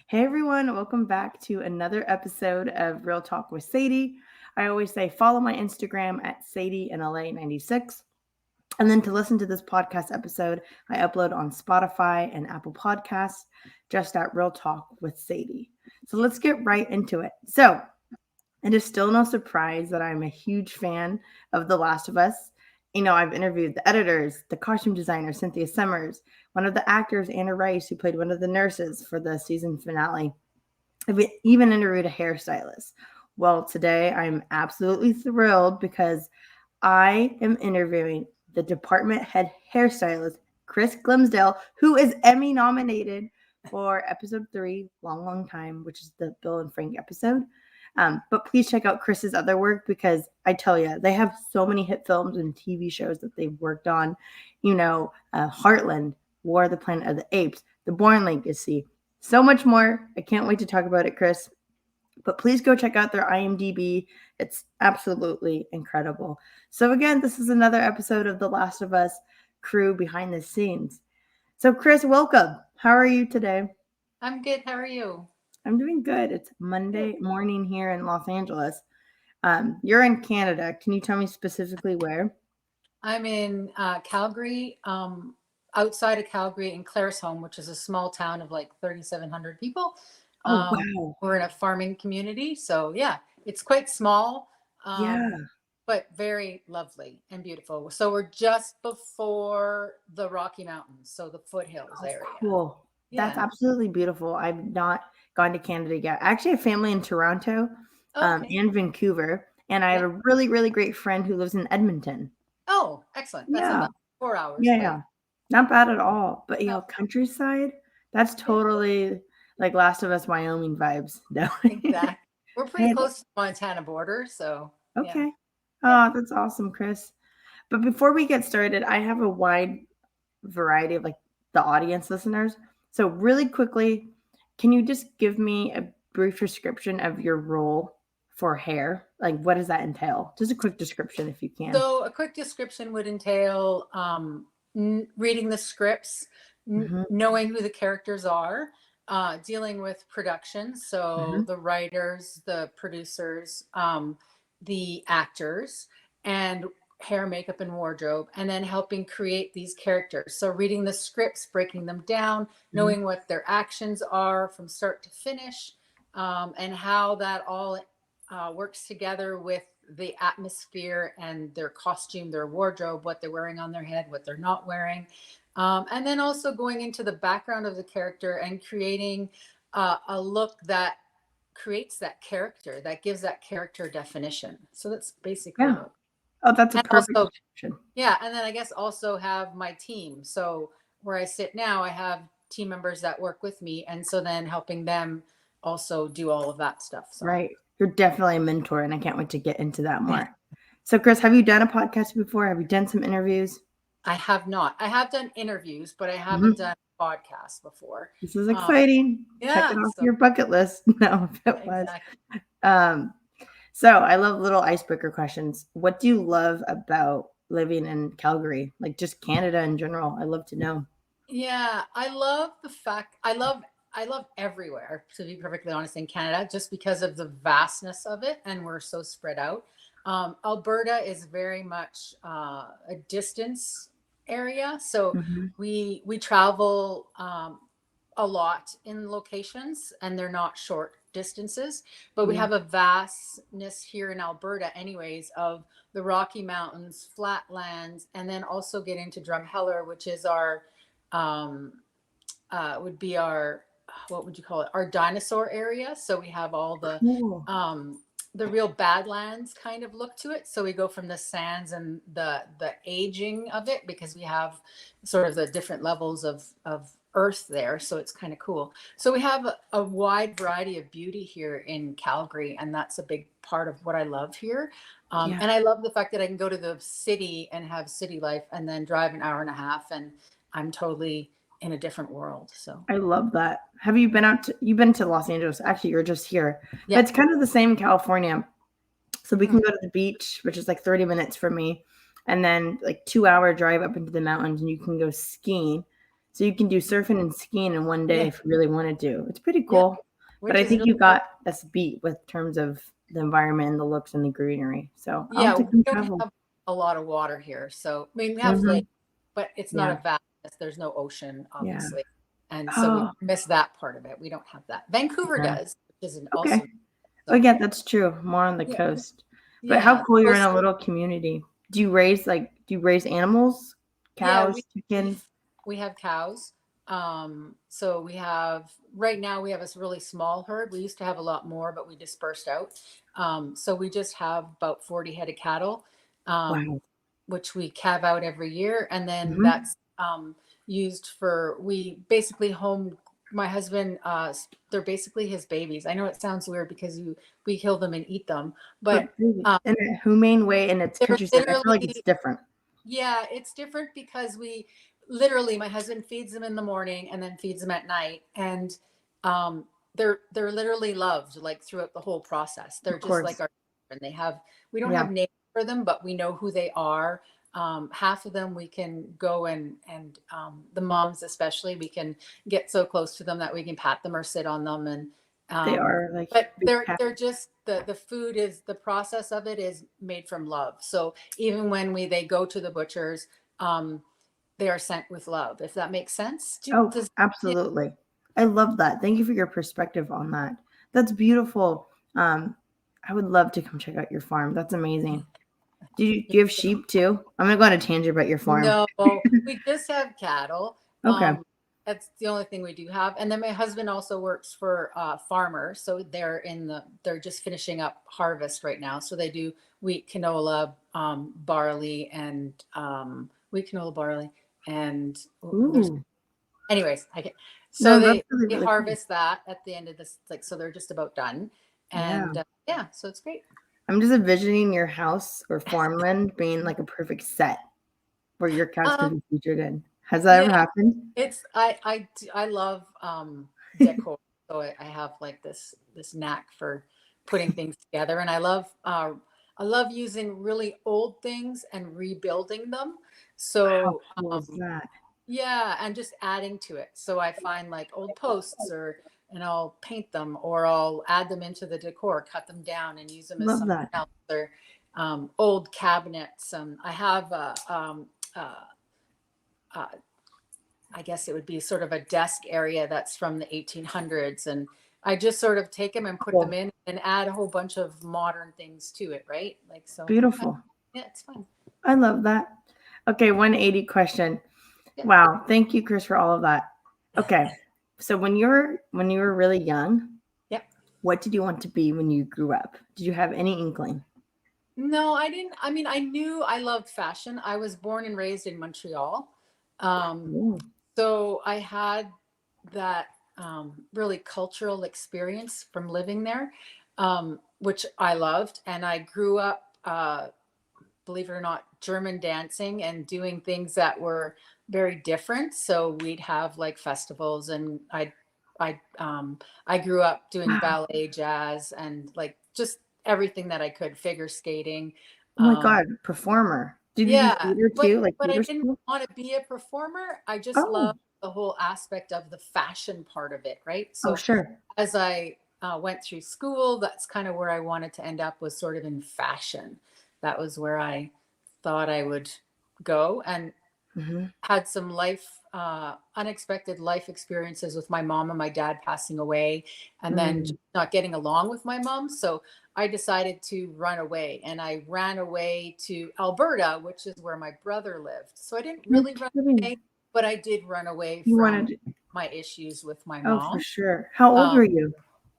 Hey everyone, welcome back to another episode of Real Talk with Sadie. I always say follow my Instagram at Sadie in LA96. And then to listen to this podcast episode, I upload on Spotify and Apple Podcasts just at Real Talk with Sadie. So let's get right into it. So it is still no surprise that I'm a huge fan of The Last of Us. I've interviewed the editors, the costume designer, Cynthia Summers, one of the actors, Anna Rice, who played one of the nurses for the season finale. I've even interviewed a hairstylist. Well, today I'm absolutely thrilled because I am interviewing the Department Head Hairstylist, Chris Glimsdale, who is Emmy nominated for episode 3, Long, Long Time, which is the Bill and Frank episode. But please check out Chris's other work because I tell you, they have so many hit films and TV shows that they've worked on. Heartland, War of the Planet of the Apes, The Bourne Legacy, so much more. I can't wait to talk about it, Chris. But please go check out their IMDB. It's absolutely incredible. So, again, this is another episode of The Last of Us crew behind the scenes. So, Chris, welcome. How are you today? I'm good. How are you? I'm doing good. It's Monday morning here in Los Angeles. You're in Canada. Can you tell me specifically where? I'm in Calgary, outside of Calgary in Claresholm, which is a small town of like 3,700 people. Oh, wow. We're in a farming community. So, yeah, it's quite small, Yeah. but very lovely and beautiful. So, we're just before the Rocky Mountains, so the foothills Oh, area. cool. That's Yeah. absolutely beautiful. I've not gone to Canada yet. I actually have family in Toronto Okay. and Vancouver. And I have Yeah. a really, really great friend who lives in Edmonton. Oh, excellent. That's Yeah. about 4 hours Yeah, away. yeah. Not bad at all. But, Oh, countryside, that's yeah, totally like Last of Us Wyoming vibes. No. exactly. We're pretty Hey, close to the Montana border. So, yeah. okay. Yeah. Oh, that's awesome, Chris. But before we get started, I have a wide variety of the audience listeners. So really quickly, can you just give me a brief description of your role for hair? Like what does that entail? Just a quick description if you can. So, a quick description would entail reading the scripts, Hmm. knowing who the characters are, dealing with production. So, Hmm. the writers, the producers, the actors, and hair, makeup, and wardrobe, and then helping create these characters. So, reading the scripts, breaking them down, Hmm. knowing what their actions are from start to finish, and how that all works together with the atmosphere and their costume, their wardrobe, what they're wearing on their head, what they're not wearing. And then also going into the background of the character and creating a look that creates that character, that gives that character definition. So that's basically Yeah. it. Oh, that's a And perfect also, description. yeah, and then I guess also have my team. So where I sit now, I have team members that work with me. And so then helping them also do all of that stuff. So Right. You're definitely a mentor, and I can't wait to get into that more. So, Chris, have you done a podcast before? Have you done some interviews? I have not. I have done interviews, but I haven't Hmm. done podcasts before. This is Um, exciting. Check it yeah, off so your bucket list. No, if it was. exactly. Um, so I love little icebreaker questions. What do you love about living in Calgary? Like just Canada in general. I love to know. Yeah, I love the fact I love everywhere, to be perfectly honest, in Canada, just because of the vastness of it, and we're so spread out. Alberta is very much a distance area, so Hmm. we travel a lot in locations, and they're not short distances. But we Yeah. have a vastness here in Alberta, anyways, of the Rocky Mountains, flatlands, and then also get into Drumheller, which is our um, would be our what would you call it? Our dinosaur area. So we have all Cool. the real badlands kind of look to it. So we go from the sands and the aging of it because we have sort of the different levels of earth there. So it's kind of cool. So we have a wide variety of beauty here in Calgary, and that's a big part of what I love here. Yeah. And I love the fact that I can go to the city and have city life and then drive an hour and a half, and I'm totally in a different world. So I love that. Have you been out to, you've been to Los Angeles? Actually, you're just here. But yeah. it's kind of the same in California. So we Mhm. can go to the beach, which is like 30 minutes from me, and then like 2 hour drive up into the mountains and you can go skiing. So you can do surfing and skiing in one day Yeah. if you really wanted to. It's pretty Yeah. cool. But Which I is think really you got us beat with terms of the environment and the looks and the greenery. So I'll have Yeah, to we come don't travel. have a lot of water here. So, I mean, we have Hmm. lake, but it's not Yeah. a vastness. There's no ocean, Yeah. obviously. And so we Oh, miss that part of it. We don't have that. Vancouver yeah. does, which is Okay. also Oh, so yeah, that's true. More on the yeah, coast. But how yeah. cool you're in a Coastal. little community. Do you raise animals? Yeah, Cows, we chickens? we have cows. So we have right now we have a really small herd. We used to have a lot more, but we dispersed out. So we just have about 40 head of cattle, um, Wow. which we calve out every year, and then Hmm. that's used for we basically home. My husband, they're basically his babies. I know it sounds weird because we kill them and eat them, but But in um, a humane way and it's they're countryside, I feel like it's literally different. yeah, it's different because we literally my husband feeds them in the morning and then feeds them at night, and um, they're literally loved like throughout the whole process. They're Of just like course. our and they have we don't Yeah, have names for them, but we know who they are. Half of them we can go and the moms especially we can get so close to them that we can pat them or sit on them and they um, are like but big cats. they're just the food is the process of it is made from love. So even when they go to the butchers, um, they are sent with love. If that makes sense. Oh, Does yeah. absolutely. I love that. Thank you for your perspective on that. That's beautiful. I would love to come check out your farm. That's amazing. Do you have sheep too? I'm gonna go on a tangent about your farm. No, we just have cattle. Okay. That's the only thing we do have. And then my husband also works for farmers, so they're just finishing up harvest right now. So they do wheat, canola, barley, and wheat, canola, barley, and there's Ooh. anyways, I get so No, that's really, they really cool. harvest that at the end of this, like so they're just about done, Yeah. and yeah, so it's great. I'm just envisioning your house or farmland being like a perfect set where your cows can Um, be featured in. Has that yeah, ever happened? it's I love decor, so I have like this knack for putting things together, and I love using really old things and rebuilding them. How So cool is that? yeah, and just adding to it. So I find like old posts or and I'll paint them or I'll add them into the decor, cut them down and use them as Love something that. else or old cabinets. I have uh, uh, I guess it would be sort of a desk area that's from the 1800s. And I just sort of take them and put them Cool. in and add a whole bunch of modern things to it, right? Like, so Beautiful. yeah, it's fun. I love that. Okay, 180 question. Yeah. Wow, thank you, Chris, for all of that. Okay, so when you were really young, Yeah. what did you want to be when you grew up? Did you have any inkling? No, I didn't. I mean, I knew I loved fashion. I was born and raised in Montreal. Um, Ooh. so I had that really cultural experience from living there, which I loved. And I grew up, believe it or not, German dancing and doing things that were very different. So we'd have like festivals, and I grew up doing Wow. ballet, jazz, and like just everything that I could, figure skating. Oh my Um, God, performer. Did you do yeah, theater too, like but I theater didn't school? want to be a performer. I just Oh, love the whole aspect of the fashion part of it, right? oh, So sure. as I went through school, that's kind of where I wanted to end up, was sort of in fashion. That was where I thought I would go, and Hmm. had some unexpected life experiences with my mom and my dad passing away, and then Mm. just not getting along with my mom. So I decided to run away, and I ran away to Alberta, which is where my brother lived. So I didn't No really run kidding. away, but I did run away You from wanted, my issues with my oh, for mom. sure. How old Um, were you?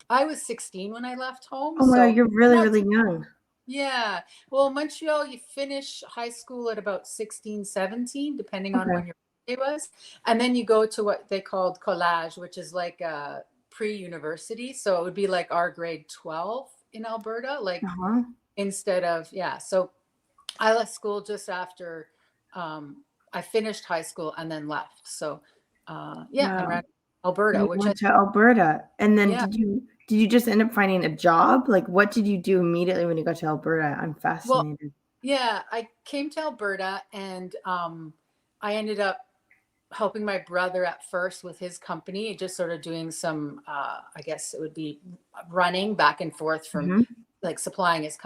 I was 16 when I left home, Oh my God, so you're really, not really young. yeah. Well, Montreal, you finish high school at about 16, 17, depending on Okay. when your birthday was. And then you go to what they called college, which is like a pre-university. So it would be like our grade 12 in Alberta, like Uh-huh. instead of, yeah. So I left school just after I finished high school and then left. So yeah, and Wow. ran Alberta, You which I, went to Alberta, and then yeah. did you just end up finding a job? Like, what did you do immediately when you got to Alberta? I'm Well, fascinated. yeah, I came to Alberta and I ended up helping my brother at first with his company, just sort of doing some, I guess it would be running back and forth from Mhm. like supplying his,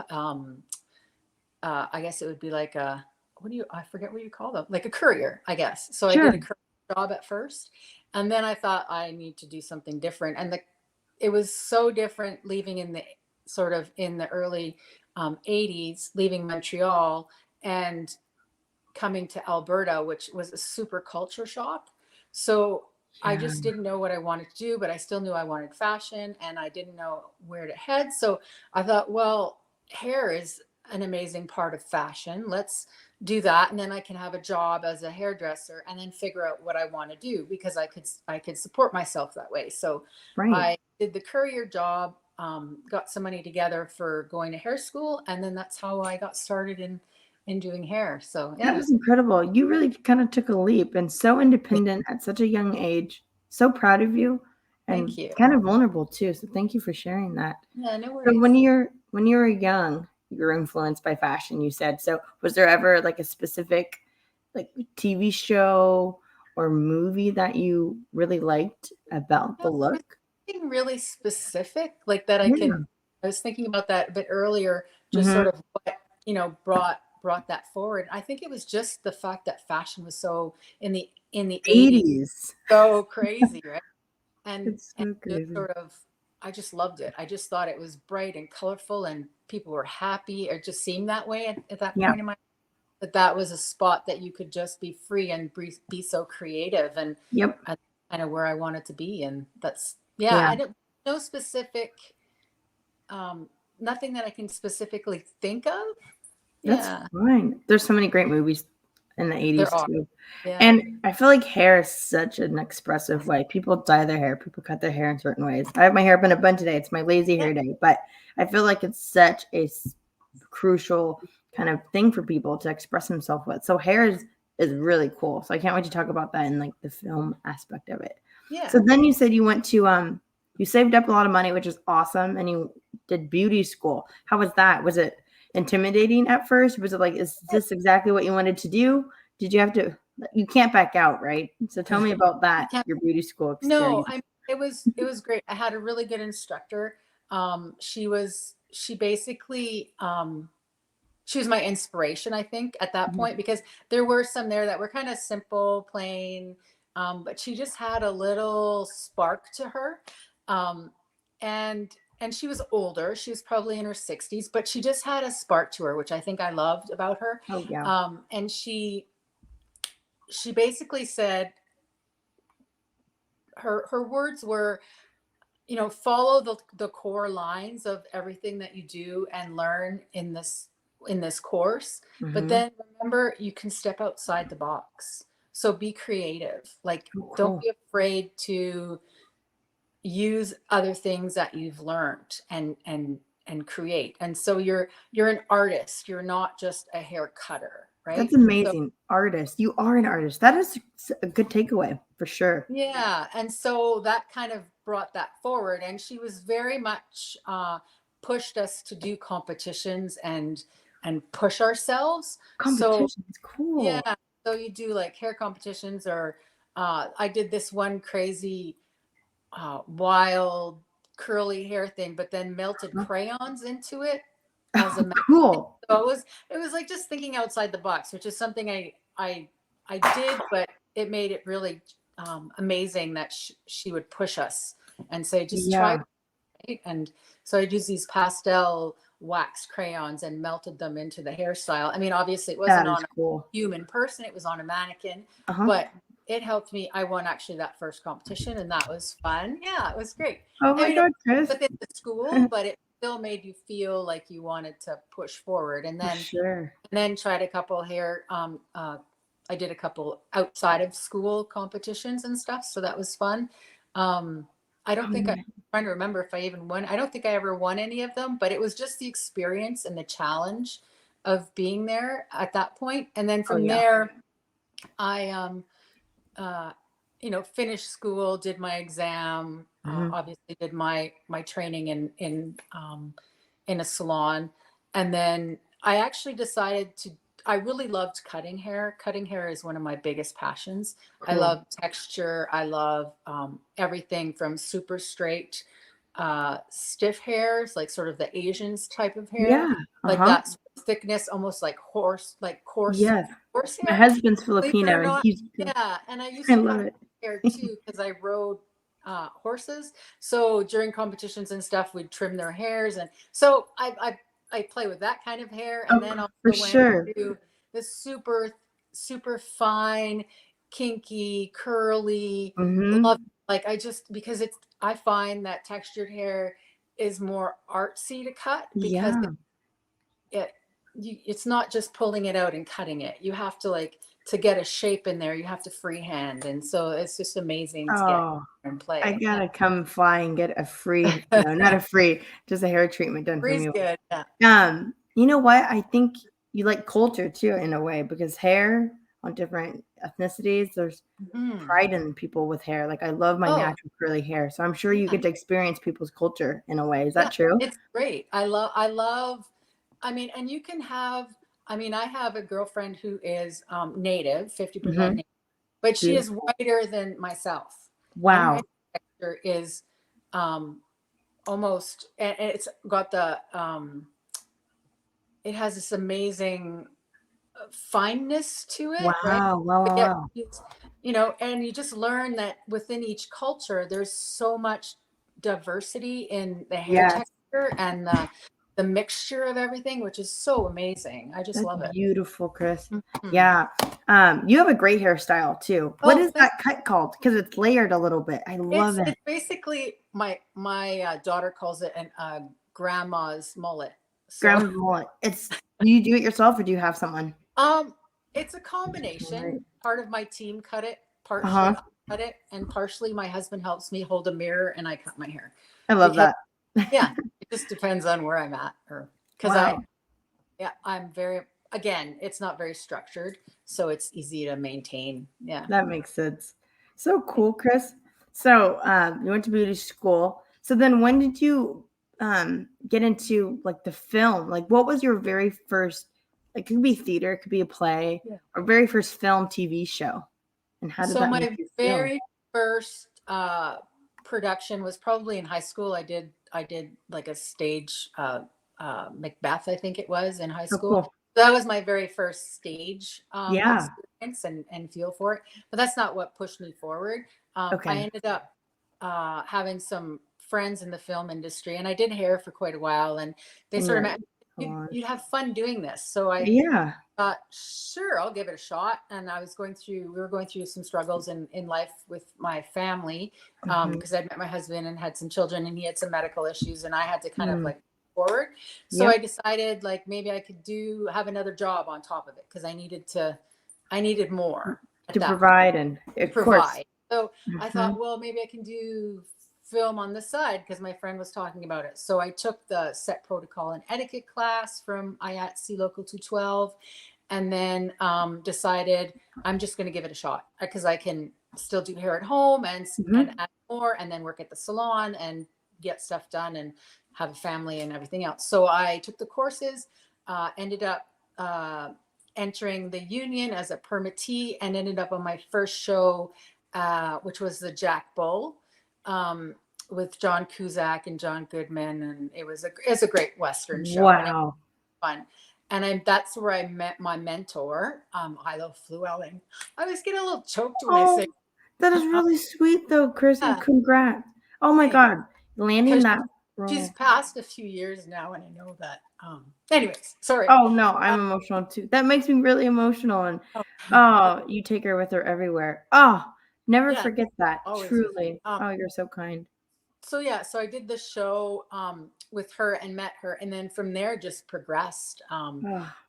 I guess it would be like a, I forget what you call them, like a courier, I guess. So I did a Sure. courier job at first. And then I thought I need to do something different. And it was so different leaving in the sort of in the early 80s, leaving Montreal and coming to Alberta, which was a super culture shock. So I Yeah. just didn't know what I wanted to do, but I still knew I wanted fashion and I didn't know where to head. So I thought, well, hair is an amazing part of fashion. Let's do that. And then I can have a job as a hairdresser and then figure out what I want to do because I could support myself that way. So Right. I did the courier job, got some money together for going to hair school. And then that's how I got started in doing hair. So That yeah. was incredible. You really kind of took a leap and so independent at such a young age. So proud of you Thank and you. kind of vulnerable too. So thank you for sharing that. Yeah, no So worries. when you were young, you were influenced by fashion, you said. So was there ever like a specific like TV show or movie that you really liked about the No, there's look? nothing really specific like that Yeah. I was thinking about that a bit earlier, just Mhm. sort of what, brought that forward. I think it was just the fact that fashion was so in the 80s 80s. so crazy, right? It's And so just crazy. sort of I just loved it. I just thought it was bright and colorful and people were happy. It just seemed that way at that Yeah. point in my that was a spot that you could just be free and be so creative Yep. and kind of where I wanted to be. And that's, yeah, Yeah. I don't, no specific, um, nothing that I can specifically think of. That's Yeah, fine. There's so many great movies in the there 80s are. too. Yeah. And I feel like hair is such an expressive way. People dye their hair, people cut their hair in certain ways. I have my hair up in a bun today. It's my lazy Yeah. hair day, but I feel like it's such a crucial kind of thing for people to express themselves with. So hair is really cool. So I can't wait to talk about that in like the film aspect of it. Yeah. So then you said you went to you saved up a lot of money, which is awesome, and you did beauty school. How was that? Was it intimidating at first? Was it like, is this exactly what you wanted to do? Did you have to, you can't back out, right? So tell me about that, Yeah. your beauty school No, experience. it was great. I had a really good instructor. She basically, she was my inspiration, I think, at that Mhm. point, because there were some there that were kind of simple, plain, but she just had a little spark to her. Um, and she was older. She was probably in her 60s, but she just had a spark to her, which I think I loved about her. Oh yeah. And she basically said her words were, follow the core lines of everything that you do and learn in this course, but Hmm. then remember you can step outside the box, so be creative, like Oh, don't cool. be afraid to use other things that you've learned and create. And so you're an artist, you're not just a hair cutter, That's right? So amazing. Artist. You are an artist. That is a good takeaway for sure. yeah, and so that kind of brought that forward, and she was very much pushed us to do competitions and push ourselves. So Competition is cool. yeah, so you do like hair competitions, or I did this one crazy wild curly hair thing, but then melted Huh? crayons into it as a Oh, mannequin. cool. So it was like just thinking outside the box, which is something I did, but it made it really amazing that she would push us and say, just try Yeah, it. And so I'd use these pastel wax crayons and melted them into the hairstyle. I mean, obviously it that wasn't is on a cool. human person, it was on a mannequin, Uh-huh. but it helped me. I won actually that first competition, and that was fun. Yeah, it was great. Oh I my mean, it God, was Chris. within the school, but it still made you feel like you wanted to push forward. And For then sure. tried a couple hair. I did a couple outside of school competitions and stuff, so that was fun. Um, I Oh don't think I'm man. trying to remember if I even won. I don't think I ever won any of them, but it was just the experience and the challenge of being there at that point. And then Oh from yeah. there, I uh, finished school, did my exam, Mhm. obviously did my training in a salon, and then I actually decided to. I really loved cutting hair. Cutting hair is one of my biggest passions. I Cool. love texture. I love everything from super straight, stiff hairs, like sort of the Asians type of hair, Yeah. like Uh-huh. that sort of thickness, almost like coarse Yes. horse My hair. husband's Believe it or Filipino and not, he's yeah. And I used I to love cut it. hair too because I rode horses. So during competitions and stuff, we'd trim their hairs, and so I play with that kind of hair, and Oh, then for also went sure. to the super fine, kinky, curly. Mm-hmm. Love like I just because it's I find that textured hair is more artsy to cut because Yeah. it it's not just pulling it out and cutting it. You have to like to get a shape in there. You have to freehand, and so it's just amazing to get Oh, and I play. Yeah, gotta come fly and get a free, no, not a free, just a hair treatment done from free's you. good. Yeah. You know what? I think you like culture too, in a way, because hair on different ethnicities, there's Mhm. pride in people with hair. Like I love my Oh, natural curly hair, so I'm sure you yeah, get to experience people's culture in a way. Is yeah. that true? It's great. I love. I mean, and you can have. I mean, I have a girlfriend who is native, 50% Mm-hmm. native, but she is Beautiful. whiter than myself, and her hair Wow. texture is um, almost. And it's got the. It has this amazing fineness to it, right? Wow. Wow. But Wow. yet, Wow. and you just learn that within each culture, there's so much diversity in the hair Yes. texture and the mixture of everything, which is so amazing. I just That's love it. beautiful, Chris. Mhm. Yeah. You have a great hairstyle too. What Oh, is that cut called? Because it's layered a little bit. I love it. it's basically my daughter calls it an grandma's mullet. So Grandma's mullet. Do you do it yourself or do you have someone? Um, it's a Right. combination. Part of my team cut it, partially Uh-huh. I cut it, and partially my husband helps me hold a mirror and I cut my hair. I love Because that. yeah, it just depends on where I'm at or because Wow. I'm very again, it's not very structured, so it's easy to maintain. Yeah. That makes sense. So cool, Chris. So you went to beauty school. So then when did you get into like the film? Like what was your very first, it could be theater, it could be a play, Yeah. or very first film TV show? And how did So that make my you feel? very first production was probably in high school. I did like a stage Macbeth, I think it was in high Oh, school. cool. That was my very first stage Yeah. experience and feel for it. But that's not what pushed me forward. I Okay. ended up having some friends in the film industry, and I did hair for quite a while. And they sort of Nice. met, you'd have fun doing this. So I Yeah. sure, I'll give it a shot. And we were going through some struggles in life with my family Mhm. because I'd met my husband and had some children and he had some medical issues and I had to kind of Mm. like forward. So I Yep. decided like maybe I could have another job on top of it because I needed more at To that point provide and to of course. provide. So I Mhm. thought, well, maybe I can do film on the side because my friend was talking about it. So I took the set protocol and etiquette class from IATC Local 212 and then decided I'm just going to give it a shot because I can still do hair at home and Mhm. add more and then work at the salon and get stuff done and have a family and everything else. So I took the courses, ended up entering the union as a permittee and ended up on my first show, which was the Jack Bull. With John Cusack and John Goodman, and it's a great Western show, and it Wow. was fun. And that's where I met my mentor, Ilo Fluellen. I always get a little choked when I say, Oh, that is really sweet though, Chris, and yeah, congrats. Oh my God, landing because that she's role. passed a few years now, and I know that. Anyways, sorry. Oh no, I'm Uh, emotional too. That makes me really emotional. And oh, oh, you take her with her everywhere. Oh, never yeah, forget that. always with me. Truly. Oh, you're so kind. So yeah, so I did the show with her and met her, and then from there just progressed. Oh,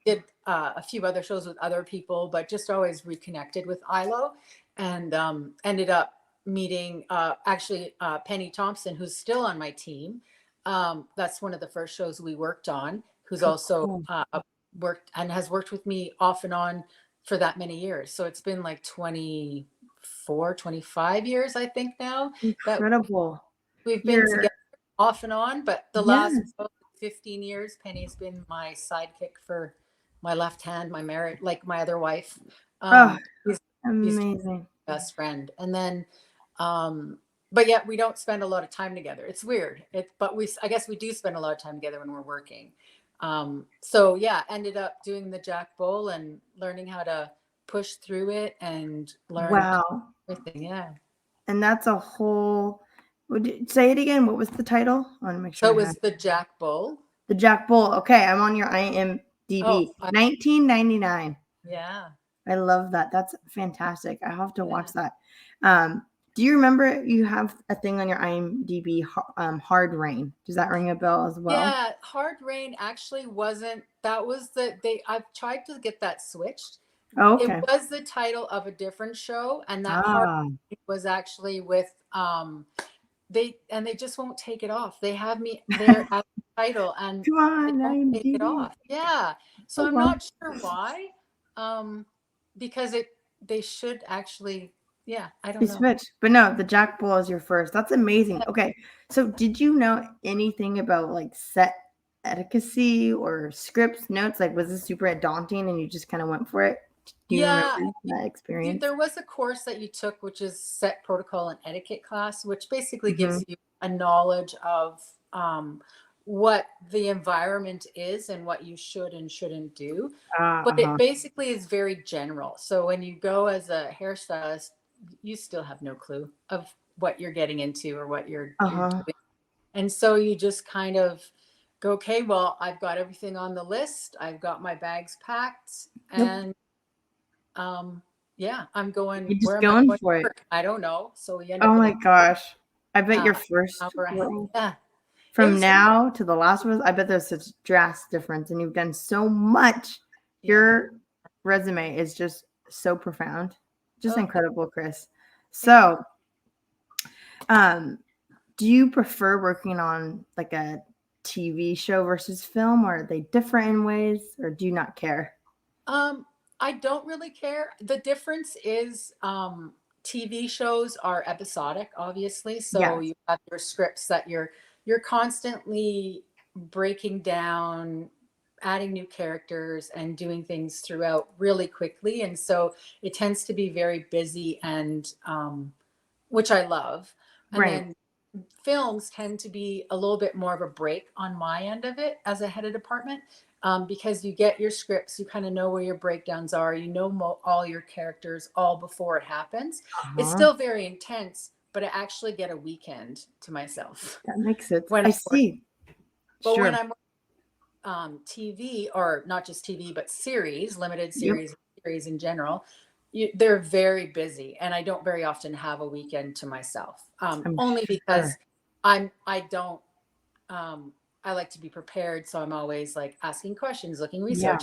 Did a few other shows with other people, but just always reconnected with Ilo, and ended up meeting actually Penny Thompson, who's still on my team. That's one of the first shows we worked on. Who's oh, also cool. worked and has worked with me off and on for that many years. So it's been like 25 years, I think now that Incredible. we've been You're together off and on, but the last yes. 15 years, Penny's been my sidekick for my left hand, my married, like my other wife. Oh, He's, he's amazing. my best friend. And then, but yet we don't spend a lot of time together. It's weird. But I guess we do spend a lot of time together when we're working. So yeah, ended up doing the Jack Bowl and learning how to push through it and learned Wow. everything. Yeah. And that's a whole. Say it again. What was the title? I want to make sure So it I have was the Jack Bowl. the Jack Bowl. Okay, I'm on your IMDb. Oh, 1999. yeah. I love that. That's fantastic. I have to watch Yeah. that. Do you remember you have a thing on your IMDb, Hard Rain? Does that ring a bell as well? Yeah, Hard Rain actually wasn't. That was I've tried to get that switched. Oh, It okay. was the title of a different show, and that Hard Ah, Rain was actually with they just won't take it off. They have me there at the title, and come they on, won't take it IMDb. off. Yeah, so Oh, I'm well. not sure why. Because they should actually. Yeah, I You don't know. switched. But no, the Jack Bowl is your first. That's amazing. Okay. So did you know anything about like set etiquette or scripts, notes? Like, was this super daunting and you just kind of went for it? Do you remember Yeah, that experience? there was a course that you took, which is set protocol and etiquette class, which basically Mm-hmm. gives you a knowledge of what the environment is and what you should and shouldn't do. But it Uh-huh. basically is very general. So when you go as a hairstylist, you still have no clue of what you're getting into or what you're Uh-huh. doing. And so you just kind of go, okay, well, I've got everything on the list. I've got my bags packed, Nope. and yeah, I'm going. You're Where just am I going going to for it. work? I don't know. So we end Oh up in my gosh. I bet your uh, first hour. role Yeah, it from was fun. now to the last one, I bet there's such drastic difference and you've done so much. Yeah. Your resume is just so profound. Just Oh, incredible, Chris. thank So, um, do you prefer working on like a TV show versus film, or are they different in ways, or do you not care? I don't really care. The difference is TV shows are episodic, obviously. So Yes. you have your scripts that you're constantly breaking down, adding new characters and doing things throughout really quickly. And so it tends to be very busy and which I love. And Right. then films tend to be a little bit more of a break on my end of it as a head of department, because you get your scripts, you kind of know where your breakdowns are, you know all your characters all before it happens. It's Uh-huh. still very intense, but I actually get a weekend to myself That makes sense. when I I'm working. see. But when Sure. I'm TV, or not just TV, but limited Yep. series in general, they're very busy, and I don't very often have a weekend to myself. I'm Only sure. because I don't I like to be prepared, so I'm always like asking questions, looking Yeah. research,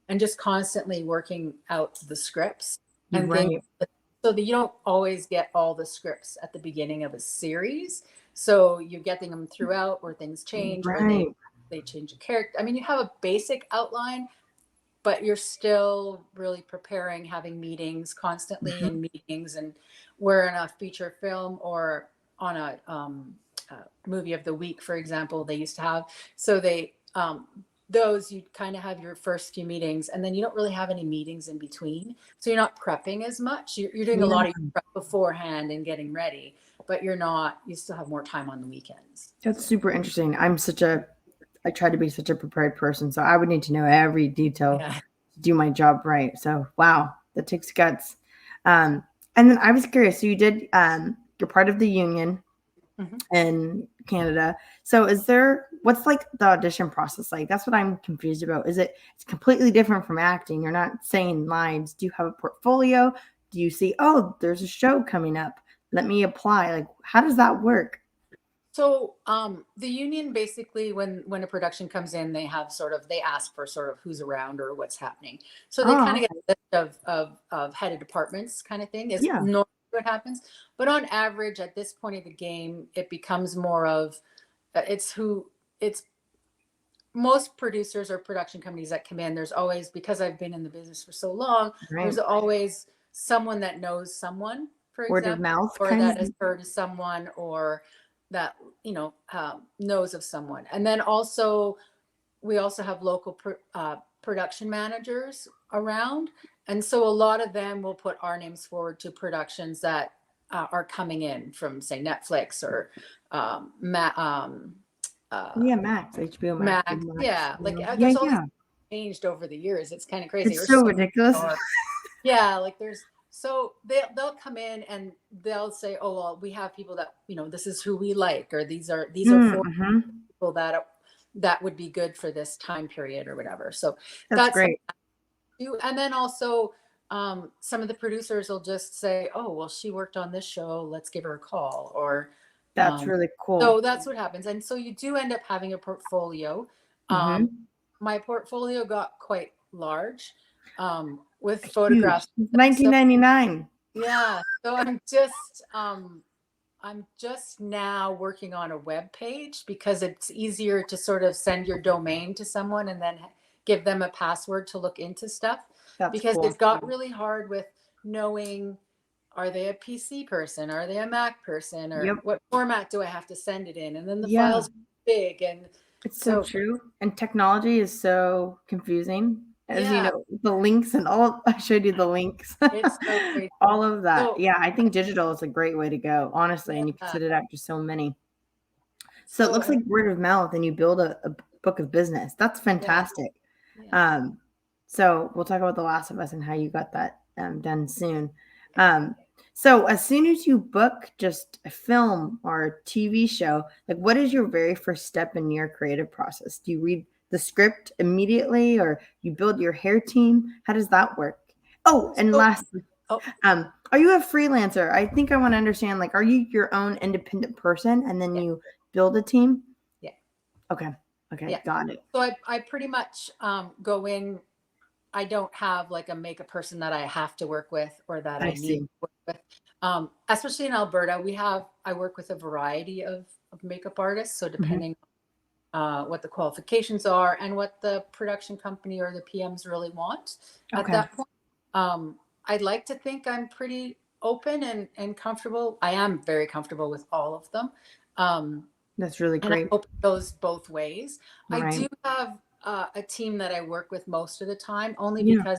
and just constantly working out the scripts You're and things, right. so that you don't always get all the scripts at the beginning of a series. So you're getting them throughout, where things change, or they Right. change a character. I mean, you have a basic outline, but you're still really preparing, having meetings constantly, Mhm. and meetings, and we're in a feature film or on a movie of the week, for example, they used to have. So those, you kind of have your first few meetings, and then you don't really have any meetings in between. So you're not prepping as much. You're doing a lot of Yeah. prep beforehand and getting ready, but you still have more time on the weekends. That's super interesting. I try to be such a prepared person, so I would need to know every detail Yeah. to do my job right. So, wow, that takes guts. Um, and then I was curious. So you're part of the union Mhm. in Canada. So what's like the audition process like? That's what I'm confused about. It's completely different from acting. You're not saying lines. Do you have a portfolio? Do you see, oh, there's a show coming up. Let me apply. Like, how does that work? So the union, basically, when a production comes in, they ask for sort of who's around or what's happening. So they kind Oh, of get a list of head of departments, kind of thing, is yeah. normally what happens. But on average, at this point of the game, it becomes more of it's most producers or production companies that come in. There's always, because I've been in the business for so long, Right. there's always someone that knows someone, for Word of example, mouth or kind that of. has heard of someone, or that knows of someone. And then also we also have local production managers around. And so a lot of them will put our names forward to productions that are coming in from, say, Netflix or Yeah, Max, HBO Max, Max. Max. Yeah, like Yeah, there's all these yeah. changed over the years. It's kind of crazy. It's so ridiculous. Yeah, like there's so they'll come in and they'll say, oh well, we have people that this is who we like, or these are four Mm-hmm. people that would be good for this time period or whatever. So That's that's great. and then also some of the producers will just say, oh well, she worked on this show, let's give her a call. Or That's really cool. so that's what happens. And so you do end up having a portfolio. Mm-hmm. My portfolio got quite large with photographs. 1999. Yeah, so I'm just now working on a web page because it's easier to sort of send your domain to someone and then give them a password to look into stuff. That's because cool. it got really hard with knowing, are they a PC person? Are they a Mac person? Or what format do I have to send it in? And then the files are big, and it's so true. And technology is so confusing. As you know, the links and all, I showed you the links. It's so crazy. All of that. Yeah, I think digital is a great way to go, honestly. And you can set it out to so many. So it looks like word of mouth and you build a book of business. That's fantastic. Yeah. So we'll talk about The Last of Us and how you got that done soon. So as soon as you book just a film or a TV show, like what is your very first step in your creative process? Do you read the script immediately or you build your hair team? How does that work? Oh, and lastly, are you a freelancer? I think I want to understand, like, are you your own independent person and then you build a team? Yeah. Okay. Yeah. Got it. So I pretty much go in. I don't have like a makeup person that I have to work with or that I need to work with. Especially in Alberta, I work with a variety of makeup artists. So depending on what the qualifications are and what the production company or the PMs really want at that point. I'd like to think I'm pretty open and comfortable. I am very comfortable with all of them. That's really great. And I hope it goes both ways. Right. I do have a team that I work with most of the time, only because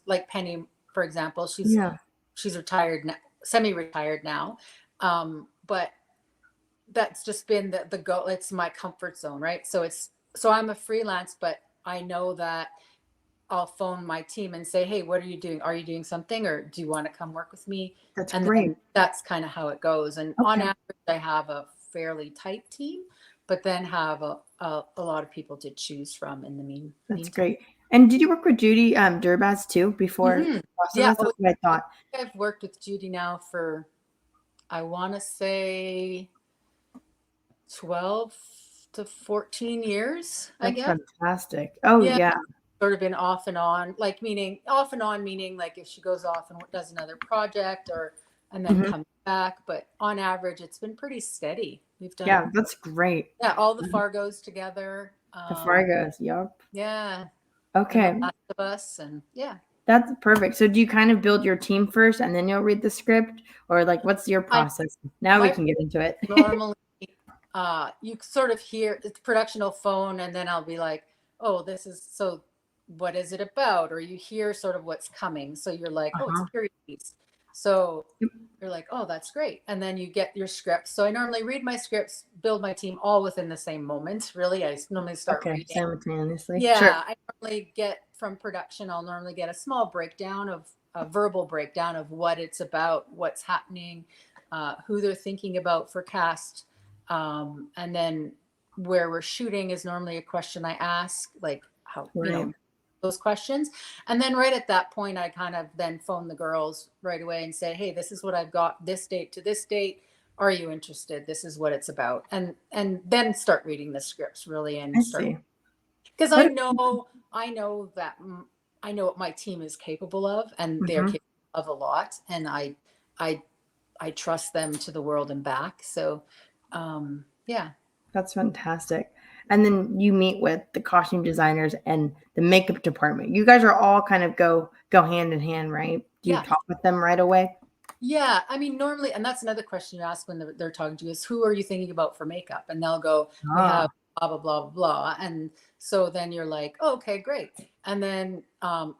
like Penny, for example, she's retired now, semi-retired now. But that's just been the goal. It's my comfort zone, right? So I'm a freelance, but I know that I'll phone my team and say, hey, what are you doing? Are you doing something, or do you want to come work with me? That's great. That's kind of how it goes. And on average, I have a fairly tight team, but then have a lot of people to choose from in the meantime. That's great. And did you work with Judy Durbaz too before? Yeah, that's what I thought. I've worked with Judy now for, I want to say 12 to 14 years, I guess. Fantastic. Oh, yeah. Sort of been off and on, meaning like if she goes off and does another project and then comes back. But on average, it's been pretty steady. We've done. Yeah, that's great. Yeah, all the Fargos together. The Fargos, yep. Yeah. Okay. And The Last of Us, and That's perfect. So do you kind of build your team first and then you'll read the script, or like what's your process? Now we can get into it. Normally, you sort of hear the production will phone, and then I'll be like, oh, this is so. What is it about? Or you hear sort of what's coming. So you're like, oh, it's a period piece. So you're like, oh, that's great. And then you get your script. So I normally read my scripts, build my team all within the same moment. Really, I normally start reading simultaneously. Yeah, sure. I normally get from production. I'll normally get a small breakdown of a verbal breakdown of what it's about, what's happening, who they're thinking about for cast, and then where we're shooting is normally a question I ask, like how those questions. And then right at that point, I kind of then phone the girls right away and say, hey, this is what I've got this date to this date. Are you interested? This is what it's about. And then start reading the scripts really. And because I know what my team is capable of, and they're capable of a lot. And I trust them to the world and back. So yeah. That's fantastic. And then you meet with the costume designers and the makeup department. You guys are all kind of go hand in hand, right? Do you talk with them right away? Yeah. I mean, normally, and that's another question you ask when they're talking to you is, who are you thinking about for makeup? And they'll go, we have blah blah blah blah. And so then you're like, oh, okay, great. And then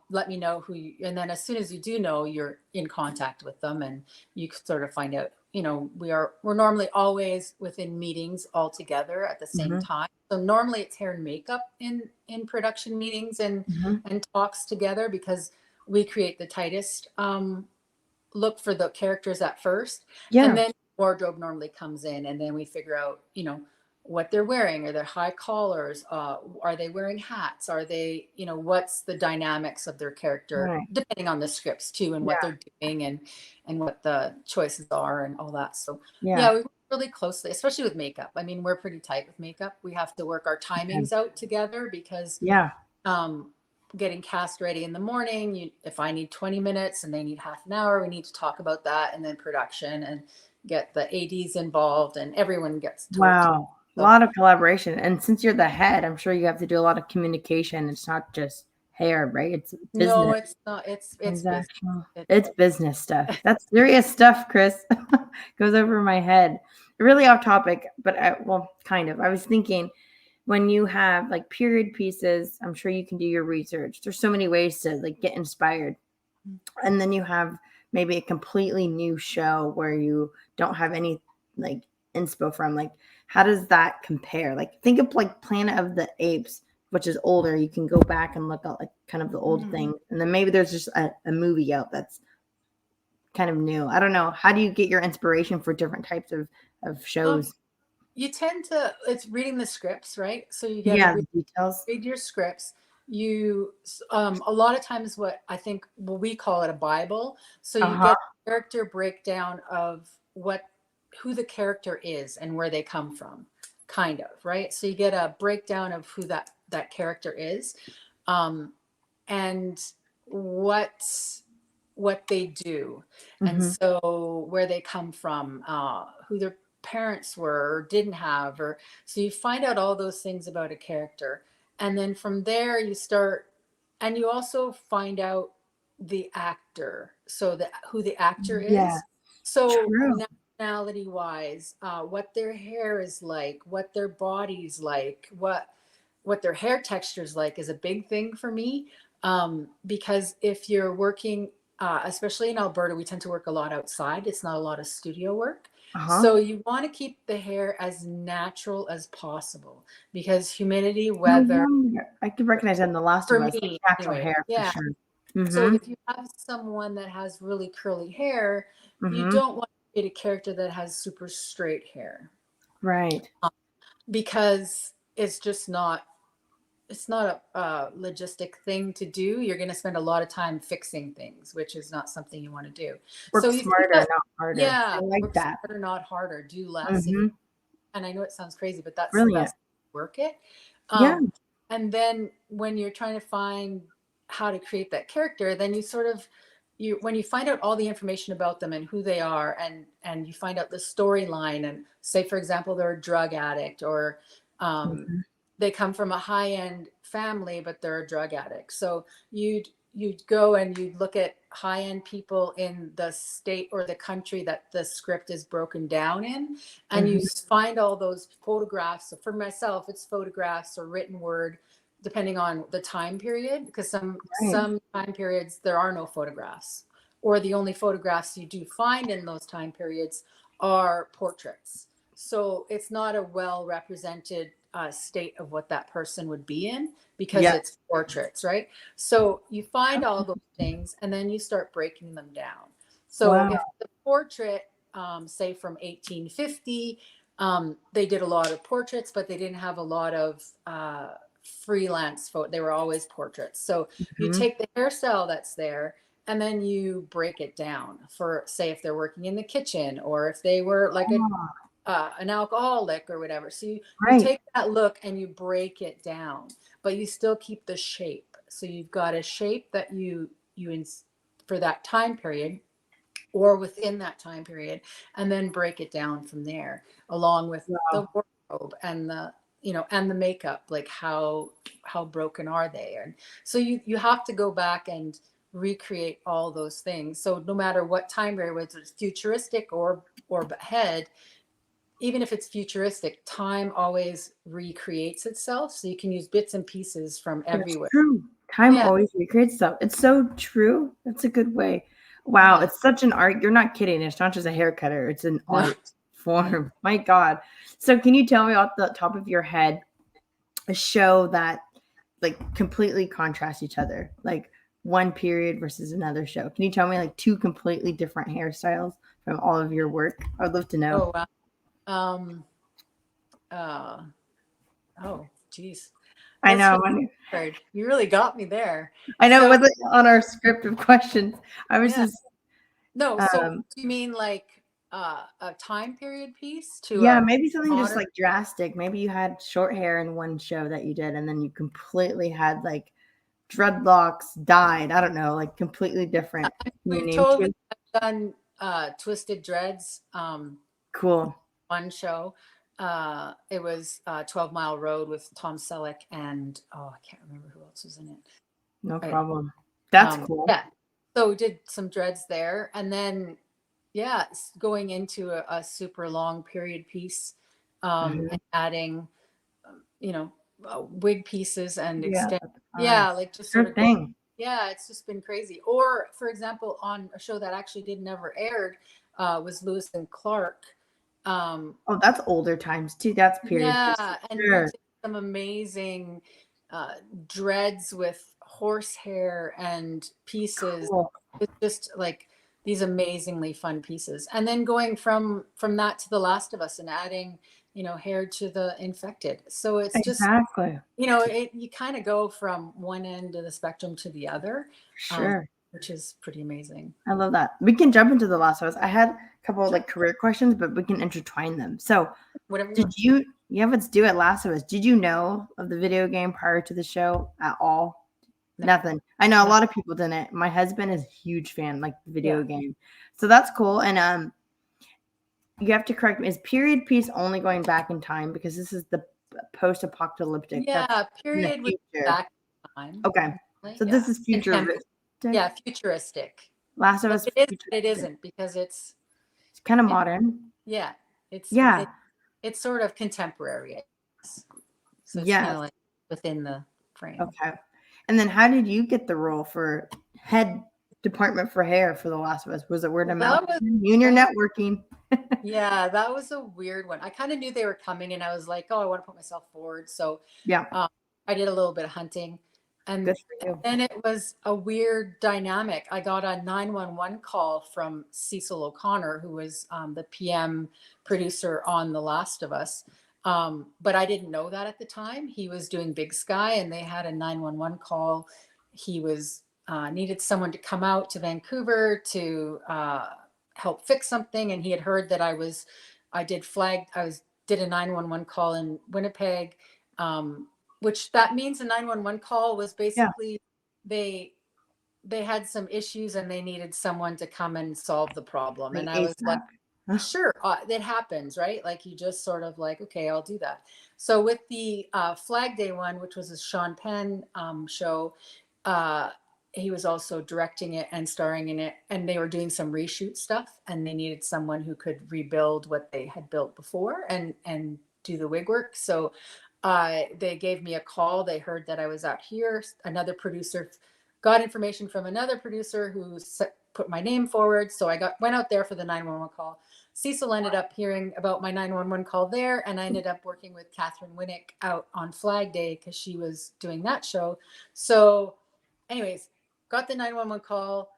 let me know who you, and then as soon as you do know, you're in contact with them, and you sort of find out, we're normally always within meetings all together at the same Mm-hmm. time. So normally it's hair and makeup in production meetings Mm-hmm. and talks together, because we create the tightest look for the characters at first, and Yeah. then wardrobe normally comes in, and then we figure out, what they're wearing. Are there high collars? Are they wearing hats? Are they, what's the dynamics of their character, Right. depending on the scripts too, and what Yeah. they're doing, and what the choices are and all that. So Yeah. yeah, we work really closely, especially with makeup. I mean, we're pretty tight with makeup. We have to work our timings out together, because Yeah. getting cast ready in the morning, if I need 20 minutes and they need half an hour, we need to talk about that, and then production, and get the ads involved, and everyone gets to work together. Wow. A lot of collaboration. And since you're the head, I'm sure you have to do a lot of communication. It's not just hair, right? It's No, business. it's not. It's business. Transactional. It's business stuff. That's serious stuff, Chris. Goes over my head. Really off topic, but well, kind of. I was thinking, when you have like period pieces, I'm sure you can do your research. There's so many ways to like get inspired. And then you have maybe a completely new show where you don't have any like inspo from. Like, how does that compare? Like, think of like Planet of the Apes, which is older. You can go back and look at like kind of the old thing, and then maybe there's just a movie out that's kind of new. I don't know. How do you get your inspiration for different types of shows? You tend to, it's reading the scripts, right? So you get Yeah, to the details. read your scripts. You a lot of times, what I think, well, we call it a Bible. So you Uh-huh. get a character breakdown of who the character is and where they come from, kind of, right? So you get a breakdown of who that character is, and what they do, and Mm-hmm. so where they come from, who their parents were or didn't have, or so you find out all those things about a character, and then from there you start, and you also find out the actor, so that who the actor Yeah, is, so true. nationality wise, what their hair is like, what their body's like, what their hair texture is like, is a big thing for me, because if you're working, especially in Alberta, we tend to work a lot outside. It's not a lot of studio work. Uh-huh. So you want to keep the hair as natural as possible, because humidity, No weather, wonder. I could recognize that in The Last for of Us, like me natural anyway. hair for Yeah. sure. So Mm-hmm. if you have someone that has really curly hair, you Mm-hmm. don't want to get a character that has super straight hair, Right. because it's not a logistic thing to do. You're going to spend a lot of time fixing things, which is not something you want to do. So Work you think smarter, that, not harder. yeah, I like work that. smarter, not harder. Do less. Mm-hmm. And I know it sounds crazy, but that's the Brilliant. best way to work it. Yeah. And then when you're trying to find how to create that character, then you sort of, when you find out all the information about them and who they are, and you find out the storyline, and say, for example, they're a drug addict, or Mm-hmm. they come from a high-end family but they're a drug addict, so you'd go and you'd look at high-end people in the state or the country that the script is broken down in, and you Mm-hmm. find all those photographs. So for myself, it's photographs or written word, depending on the time period, because Right. some time periods there are no photographs, or the only photographs you do find in those time periods are portraits. So it's not a well represented state of what that person would be in, because Yeah. it's portraits, right? So you find all those things, and then you start breaking them down. So Wow. if the portrait, say from 1850, they did a lot of portraits, but they didn't have a lot of freelance photo. They were always portraits. So you Mm-hmm. take the hairstyle that's there, and then you break it down for, say, if they're working in the kitchen, or if they were like an alcoholic or whatever. So you Right. take that look and you break it down, but you still keep the shape. So you've got a shape that for that time period, or within that time period, and then break it down from there, along with the Wow. wardrobe and the makeup, like how broken are they. And so you have to go back and recreate all those things. So no matter what time period, whether it's futuristic or ahead, even if it's futuristic, time always recreates itself. So you can use bits and pieces from That's everywhere. true. Time Yeah. always recreates stuff. It's so true. That's a good way. Wow, Yeah. it's such an art. You're not kidding. It's not just a hair cutter. It's an No. art form. My God. So can you tell me off the top of your head a show that like completely contrast each other? Like one period versus another show. Can you tell me like two completely different hairstyles from all of your work? I would love to know. Oh, wow. Um, uh, oh, geez. I That's know. really hard. You really got me there. I know it So, wasn't on our script of questions. I was yeah. just No, so um do you mean like a time period piece to yeah, a maybe something just modern? like drastic. Maybe you had short hair in one show that you did, and then you completely had like dreadlocks dyed. I don't know, like completely different. Can you We've name totally two? done Twisted Dreads, Cool. one show. It was 12 Mile Road with Tom Selleck and oh, I can't remember who else was in it. No Right. problem. That's cool. Yeah. So we did some dreads there. And then, yeah, going into a super long period piece Mhm. and adding, you know, wig pieces and Yeah, extend. that's Yeah, fun. like just sort Sure of go. thing. Yeah, it's just been crazy. Or, for example, on a show that actually did never aired was Lewis and Clark. Um, Oh, that's older times too. That's period piece yeah, for and we sure. did some amazing uh, dreads with horsehair and pieces. Cool. It's just like these amazingly fun pieces. And then going from that to The Last of Us and adding, hair to the infected. So it's just, Exactly. you kind of go from one end of the spectrum to the other, um, Sure. which is pretty amazing. I love that. We can jump into The Last of Us. I had a couple of like career questions, but we can intertwine them. So, Whatever you did want. you? Yeah, let's do it. Last of Us. Did you know of the video game prior to the show at all? No, Nothing. I know a no, lot of people didn't. My husband is a huge fan, like the yeah. video game. So that's cool. And you have to correct me. Is period piece only going back in time because this is the post-apocalyptic? That's Yeah, in the period would be future. back in time. Okay. Definitely. So this Yeah. is Contemporary. futuristic. Yeah, futuristic. Last of But Us it is, it futuristic. isn't because It's kind of it, modern. yeah, it's Yeah. it's sort of contemporary, I guess. So it's kind Yes. of like within the frame. Okay. And then how did you get the role for head department for hair for The Last of Us? Was it word Well, of mouth? that was You and your that networking. yeah, that was a weird one. I kind of knew they were coming, and I was like, oh, I want to put myself forward. So Yeah. um, I did a little bit of hunting, and Good for you. then it was a weird dynamic. I got a 911 call from Cecil O'Connor, who was the PM producer on The Last of Us. But I didn't know that at the time. He was doing Big Sky, and they had a 911 call. He was needed someone to come out to Vancouver to help fix something, and he had heard that I did a 911 call in Winnipeg, which that means a 911 call was Yeah. basically they they had some issues and they needed someone to come and solve the problem. Like And I was like, ASAP. Huh. sure, that happens, right? Like you just sort of like, okay, I'll do that. So with the Flag Day one, which was a Sean Penn show, uh, he was also directing it and starring in it, and they were doing some reshoot stuff, and they needed someone who could rebuild what they had built before and do the wig work. So they gave me a call. They heard that I was out here. Another producer got information from another producer who put my name forward. So I went out there for the 911 call. Cecil ended up hearing about my 911 call there, and I ended up working with Catherine Winnick out on Flag Day because she was doing that show. So, anyways, got the 911 call.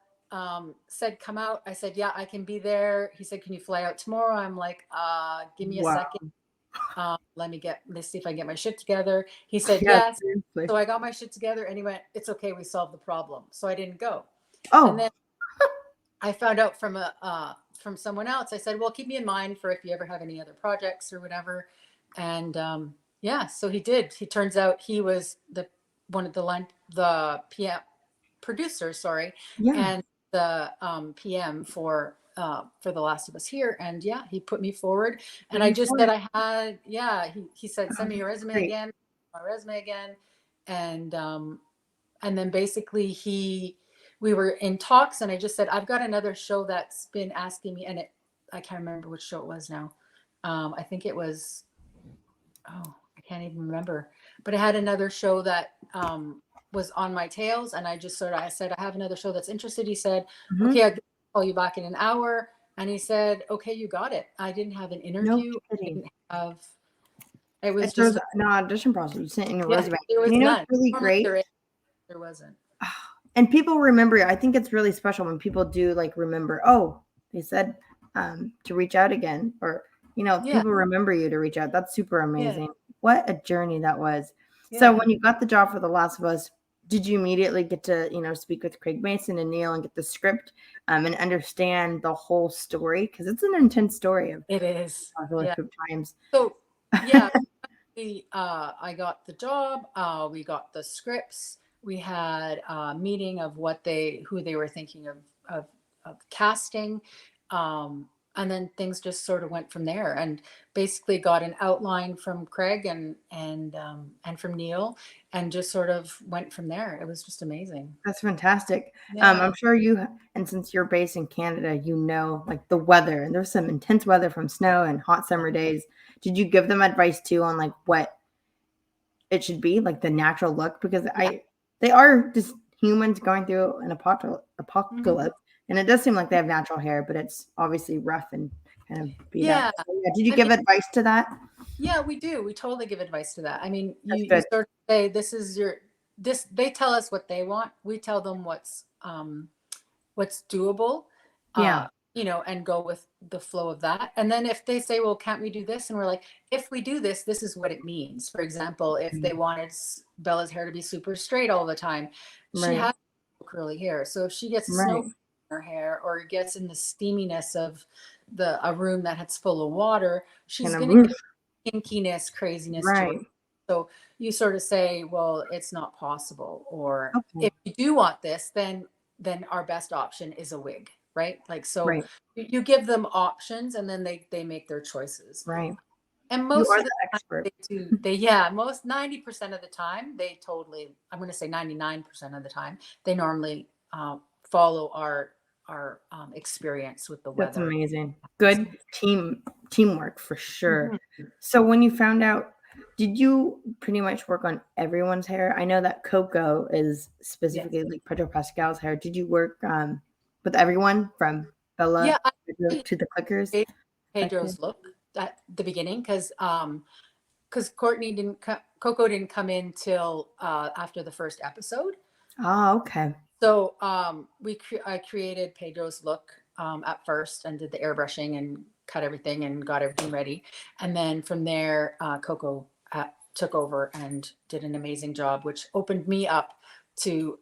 Said come out. I said yeah, I can be there. He said, can you fly out tomorrow? I'm like, give me a Wow. second. Let's see if I can get my shit together. He said Yeah, yes. seriously. So I got my shit together, and he went, it's okay, we solved the problem. So I didn't go. And Oh, then I found out from someone else. I said, well, keep me in mind for if you ever have any other projects or whatever. And yeah, so he did. He turns out he was one of the PM producer, sorry, yeah. and the PM for The Last of Us here. And yeah, he put me forward, and I Moving just said forward. I had, yeah, he said, Oh, send me your that's resume great. again, my resume again. And then basically we were in talks, and I just said, I've got another show that's been asking me, and I can't remember which show it was now. I think it was, oh, I can't even remember, but I had another show that was on my tails, and I said, I have another show that's interested. He said, Mhm. okay, I'll call you back in an hour. And he said, okay, you got it. I didn't have an No interview. I kidding. didn't have, it was There's just, no audition process. You sent in your yeah, resume. there And was you know what's none. really Normally great? there wasn't. And people remember it. I think it's really special when people do like remember, oh, they said to reach out again, or Yeah. people remember you to reach out. That's super Yeah. amazing. What a journey that was. So Yeah. when you got the job for The Last of Us, did you immediately get to speak with Craig Mason and Neil and get the script and understand the whole story? Because it's an intense story of It is. Yeah. apocalypse times. So, yeah, I got the job. We got the scripts. We had a meeting of who they were thinking of casting, and then things just sort of went from there. And basically got an outline from Craig and from Neil, and just sort of went from there. It was just amazing. That's fantastic. Yeah. I'm sure and since you're based in Canada, like the weather, and there's some intense weather from snow and hot summer days. Did you give them advice too on like what it should be, like the natural look? Because Yeah. they are just humans going through an Mhm. apocalypse, and it does seem like they have natural hair, but it's obviously rough and kind of beat up. Yeah. So, yeah, did you I give mean, advice to that? yeah, we do. We totally give advice to that. I mean, That's you good. sort of say, this is this, they tell us what they want. We tell them what's doable, Yeah. uh, and go with the flow of that. And then if they say, well, can't we do this? And we're like, if we do this, this is what it means. For example, if they wanted Bella's hair to be super straight all the time, she Right. has curly hair. So if she gets a Right. snow in her hair, or gets in the steaminess of a room that's full of water, she's Kind of going to roof. get kinkiness, craziness to her. Right. So you sort of say, well, it's not possible. Or Okay. if you do want this, then our best option is a wig, right? Like, so Right. you give them options, and then they make their choices. Right. And You most are of the the time expert. most 90% of the time, I'm going to say 99% of the time, they normally follow our experience with the That's weather. amazing. Good teamwork for sure. Mhm. So when you found out, did you pretty much work on everyone's hair? I know that Coco is Yes. specifically like Pedro Pascal's hair. Did you work with everyone from Yeah, Bella I to the clickers? created Affected? Pedro's look at the beginning, because Coco didn't come in till after the first episode. Oh, okay. So I created Pedro's look at first, and did the airbrushing and cut everything and got everything ready. And then from there, Coco took over and did an amazing job, which opened me up to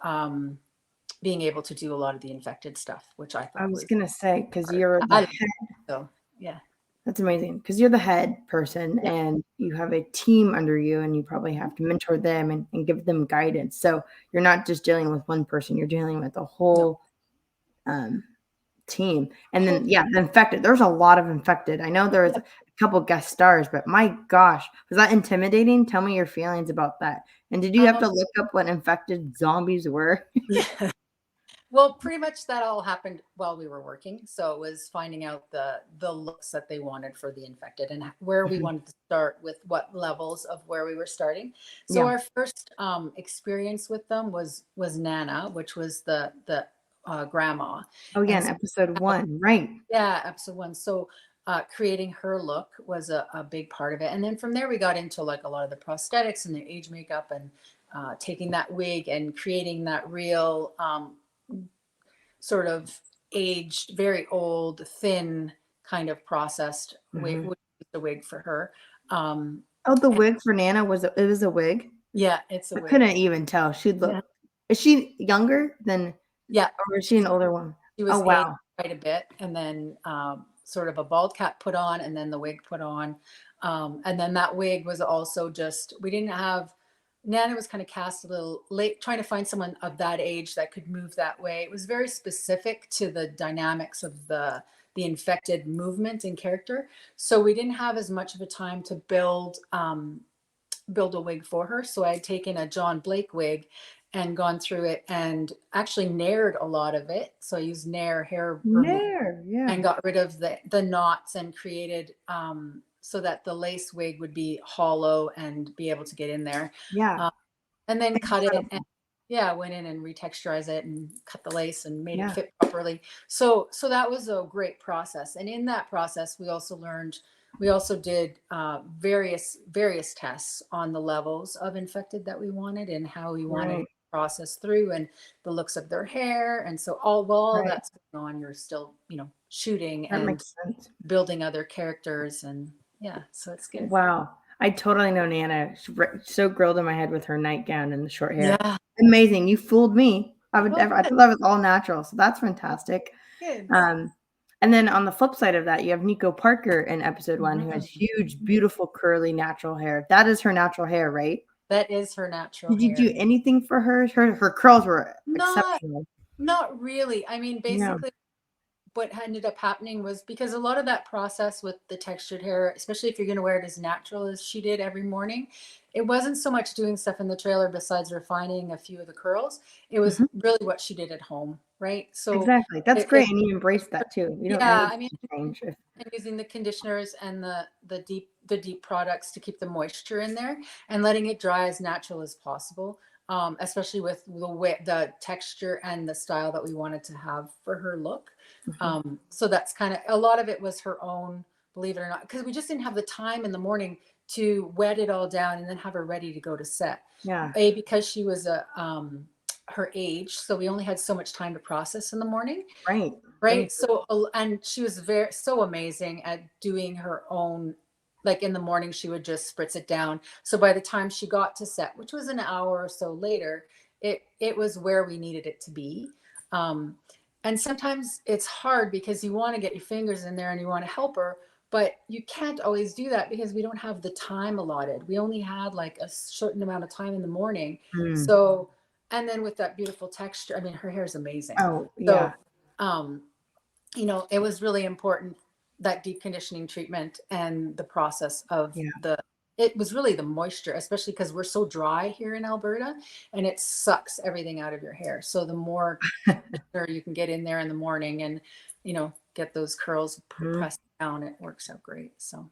being able to do a lot of the infected stuff, which I I thought was was gonna say because hard. you're the So yeah. That's amazing because you're the head person Yeah. and you have a team under you and you probably have to mentor them and give them guidance. So you're not just dealing with one person, you're dealing with a No. whole um, team. And then, yeah, the infected, there's a lot of infected. I know there's a couple guest stars, but my gosh, was that intimidating? Tell me your feelings about that. And did you have to look up what infected zombies were? Yeah. Well, pretty much that all happened while we were working. So it was finding out the looks that they wanted for the infected, and where we Mhm. wanted to start, with what levels of where we were starting. So Yeah. our first experience with them was Nana, which was the grandma. Oh, yeah, And in so, episode 1, right. yeah, episode one. So creating her look was a big part of it. And then from there, we got into like a lot of the prosthetics and the age makeup, and taking that wig and creating that real sort of aged, very old, thin kind of processed wig, Mhm. the wig for her. Oh, the And wig for Nana it was a wig? yeah, it's a I wig. couldn't even tell. Yeah. Is she younger than, Yeah. or is she an older one? She Oh, was aged wow. quite a bit, and then sort of a bald cap put on, and then the wig put on. And then that wig was also just, we didn't have, Nana was kind of cast a little late, trying to find someone of that age that could move that way. It was very specific to the dynamics of the infected movement and character. So we didn't have as much of a time to build a wig for her. So I had taken a John Blake wig and gone through it and actually naired a lot of it. So I used Nair hair removal Nair, yeah. and got rid of the knots, and created so that the lace wig would be hollow and be able to get in there. Yeah. And then cut it, and Incredible. went in and retexturize it and cut the lace and made it Yeah. fit properly. So that was a great process. And in that process, we also did various tests on the levels of infected that we wanted and how we wanted Right. to process through, and the looks of their hair. And so all Right. that's going on, you're still, shooting That and makes sense. building other characters, and so it's good. Wow. I totally know Nana. She's so grilled in my head with her nightgown and the short hair. Yeah. Amazing. You fooled me. I Oh, thought that was all natural. So that's fantastic. good. And then on the flip side of that, you have Nico Parker in episode 1 who has huge, beautiful, curly, natural hair. That is her natural hair, right? That is her natural Did you hair. do anything for her? Her curls were Not exceptional. Not really. I mean, Yeah. basically what ended up happening was, because a lot of that process with the textured hair, especially if you're going to wear it as natural as she did every morning, it wasn't so much doing stuff in the trailer besides refining a few of the curls. It was really what she did at home, right? So Exactly. That's great. And you embraced that too. You don't yeah, need I mean, to change. and using the conditioners and the deep products to keep the moisture in there and letting it dry as natural as possible. Especially with the texture and the style that we wanted to have for her look. So that's kind of, a lot of it was her own, believe it or not, because we just didn't have the time in the morning to wet it all down and then have her ready to go to set. Yeah. Because she was her age, so we only had so much time to process in the morning. Right. So, and she was so amazing at doing her own, like in the morning, she would just spritz it down. So by the time she got to set, which was an hour or so later, it was where we needed it to be. And sometimes it's hard because you want to get your fingers in there and you want to help her, but you can't always do that because we don't have the time allotted. We only had like a certain amount of time in the morning. So, and then with that beautiful texture, I mean, her hair is amazing. Oh, yeah. So, it was really important, that deep conditioning treatment and the process of it was really the moisture, especially because we're so dry here in Alberta and it sucks everything out of your hair. So the more you can get in there in the morning and, get those curls pressed down, it works out great. So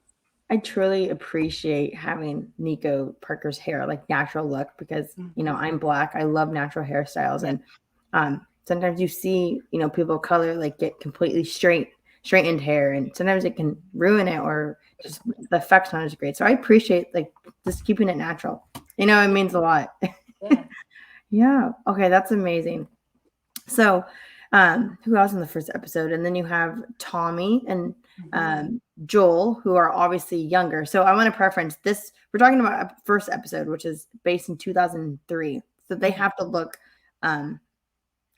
I truly appreciate having Nico Parker's hair, like natural look, because, I'm Black. I love natural hairstyles. And sometimes you see, people of color like get completely straightened hair, and sometimes it can ruin it, or just the effect's not as great. So I appreciate like just keeping it natural. It means a lot. Yeah. Yeah. Okay. That's amazing. So, who else in the first episode? And then you have Tommy and Joel, who are obviously younger. So I want to preference this. We're talking about a first episode, which is based in 2003. So they have to look and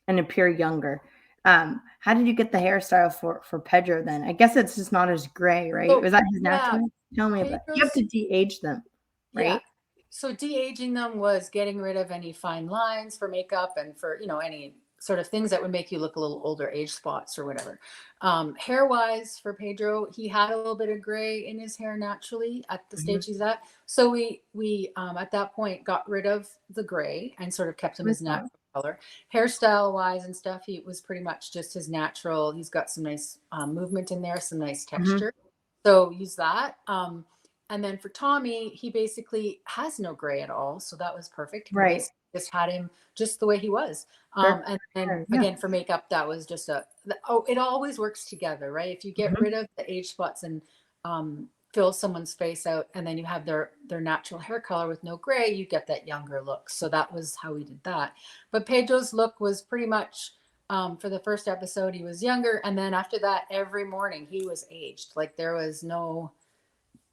appear younger. How did you get the hairstyle for Pedro then? I guess it's just not as gray, right? So, Was that his natural? Tell me about it. You have to de-age them, right? Yeah. So de-aging them was getting rid of any fine lines for makeup and for, any sort of things that would make you look a little older, age spots or whatever. Hair wise for Pedro, he had a little bit of gray in his hair naturally at the stage he's at. So we at that point got rid of the gray and sort of kept him his natural color. Hairstyle wise and stuff, he was pretty much just his natural. He's got some nice movement in there, some nice texture. So use that. And then for Tommy, he basically has no gray at all. So that was perfect. Right. Just had him just the way he was. And then again, for makeup, that was just it always works together, right? If you get rid of the age spots and fill someone's face out, and then you have their natural hair color with no gray, you get that younger look. So that was how we did that. But Pedro's look was pretty much, for the first episode, he was younger. And then after that, every morning he was aged. Like there was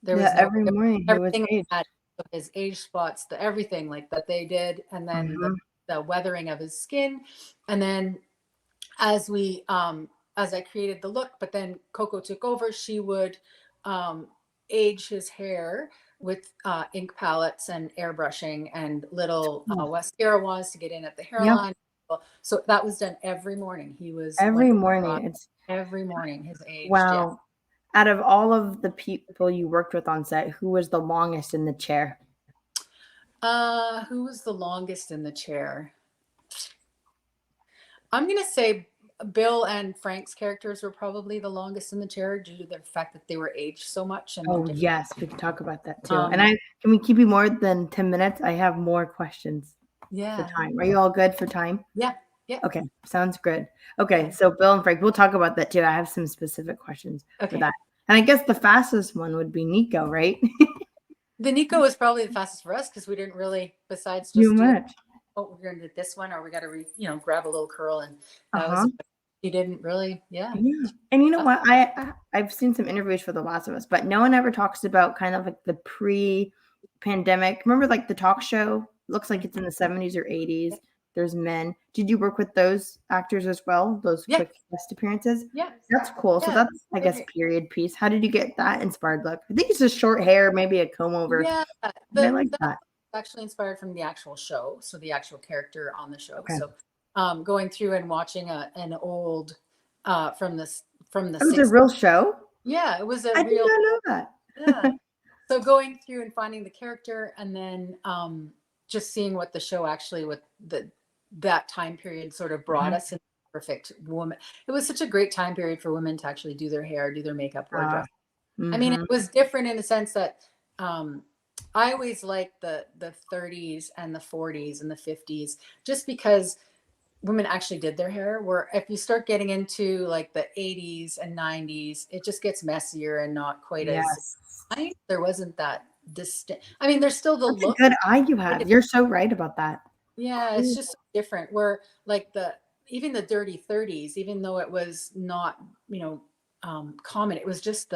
every morning he was aged. His age spots, everything like that they did, and then the weathering of his skin. And then as I created the look, but then Coco took over, she would age his hair with ink palettes and airbrushing and little mascara wands to get in at the hairline. So that was done every morning. He was every morning. It's every morning his age. Wow. Out of all of the people you worked with on set, who was the longest in the chair? Who was the longest in the chair? I'm going to say Bill and Frank's characters were probably the longest in the chair due to the fact that they were aged so much and they're Oh, different. yes, we can talk about that too. And can we keep you more than 10 minutes? I have more questions for Yeah. time. Are you all good for time? Yeah. Yeah. Okay, sounds good. Okay, so Bill and Frank, we'll talk about that too. I have some specific questions for that. And I guess the fastest one would be Nico, right? The Nico was probably the fastest for us because we didn't really, besides Too just much. oh, we're going to do this one, or we got to, grab a little curl, and that Uh-huh. was. You didn't really, Yeah. And you know what? I've seen some interviews for The Last of Us, but no one ever talks about kind of like the pre-pandemic. Remember, like the talk show? Looks like it's in the 70s or 80s. There's men. Did you work with those actors as well? Those quick guest appearances? Yeah. That's cool. So that's, I guess, period piece. How did you get that inspired look? I think it's just short hair, maybe a comb over. Yeah. I like that. Actually inspired from the actual show. So the actual character on the show. Okay. So going through and watching an old from the It was a real show? Yeah, it was a I real. did not know that. Yeah. So going through and finding the character, and then just seeing what the show actually, what that time period sort of brought us in. Perfect woman. It was such a great time period for women to actually do their hair, do their makeup, wear dress. I mean, it was different in the sense that I always liked the 30s and the 40s and the 50s, just because women actually did their hair. Where if you start getting into like the 80s and 90s, it just gets messier and not quite as. There wasn't that distinct. I mean, there's still the That's look. A good eye you have. You're so right about that. Yeah, it's just different. Where like even the dirty 30s, even though it was not common, it was just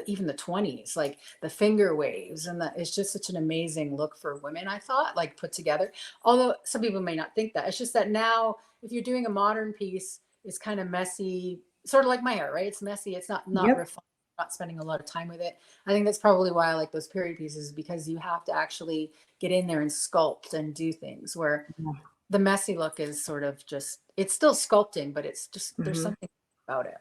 even the 20s, like the finger waves, and it's just such an amazing look for women, I thought, like put together. Although some people may not think that. It's just that now if you're doing a modern piece, it's kind of messy, sort of like my hair, right? It's messy, it's not refined, not spending a lot of time with it. I think that's probably why I like those period pieces, because you have to actually get in there and sculpt and do things, where the messy look is sort of just, it's still sculpting, but it's just there's something about it.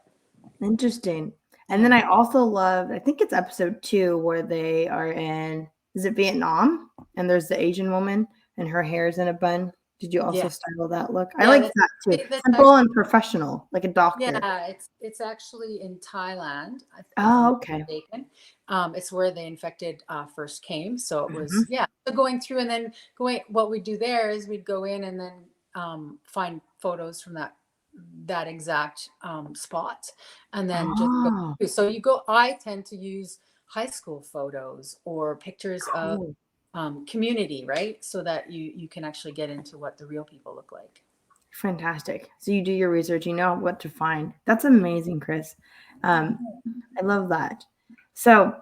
Interesting. And then I also love, I think it's episode 2 where they are in, is it Vietnam? And there's the Asian woman and her hair's in a bun. Did you also style that look? I like that too. Simple and professional, like a doctor. Yeah, it's actually in Thailand. Oh, okay. It's where the infected first came. So it was, so going through and then what we do there is we'd go in and then find photos from that exact spot, and then just go through. So I tend to use high school photos or pictures of community, right? So that you can actually get into what the real people look like. Fantastic. So you do your research, you know what to find. That's amazing, Chris. I love that. So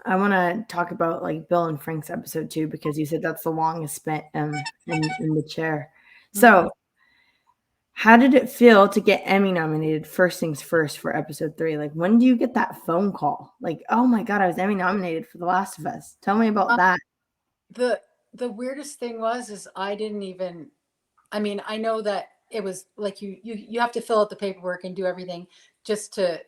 I want to talk about like Bill and Frank's episode 2, because you said that's the longest spent in the chair. So how did it feel to get Emmy nominated first things first for episode 3? Like, when do you get that phone call? Like, oh my God, I was Emmy nominated for The Last of Us. Tell me about that. The weirdest thing is I didn't even, I mean, I know that it was like you have to fill out the paperwork and do everything just to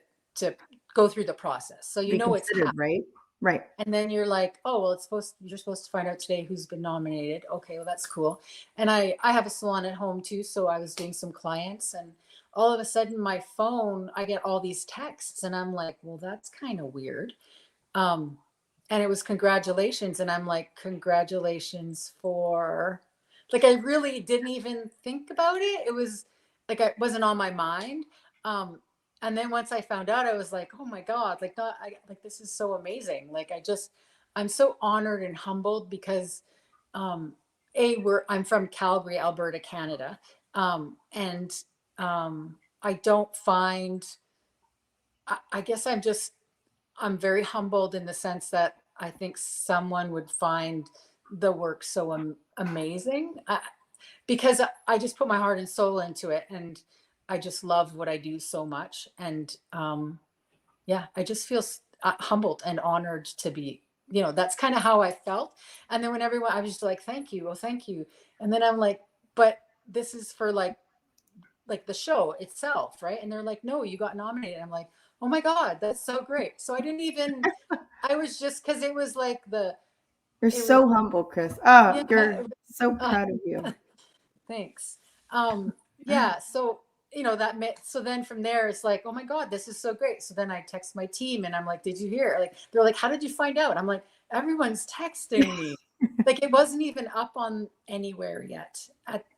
go through the process. So it's happening. Right. And then you're like, oh, well, you're supposed to find out today who's been nominated. Okay, well, that's cool. And I have a salon at home too. So I was doing some clients, and all of a sudden my phone, I get all these texts, and I'm like, well, that's kind of weird. And it was congratulations. And I'm like, congratulations for, like, I really didn't even think about it. It was like, it wasn't on my mind. And then once I found out, I was like, oh my God, like this is so amazing. Like, I'm so honored and humbled because, I'm from Calgary, Alberta, Canada. And I don't find, I guess I'm very humbled in the sense that I think someone would find the work so amazing, because I just put my heart and soul into it, and I just love what I do so much. And I just feel humbled and honored to be, that's kind of how I felt. And then when everyone, I was just like, thank you. Oh, thank you. And then I'm like, but this is for like the show itself, right? And they're like, no, you got nominated. I'm like, oh my God, that's so great. So I didn't even, I was just, because it was like You're so humble, Chris. Oh, you're so proud of you. Thanks. So so then from there it's like, oh my God, this is so great. So then I text my team and I'm like, did you hear? Like, they're like, how did you find out? I'm like, everyone's texting me. Like, it wasn't even up on anywhere yet.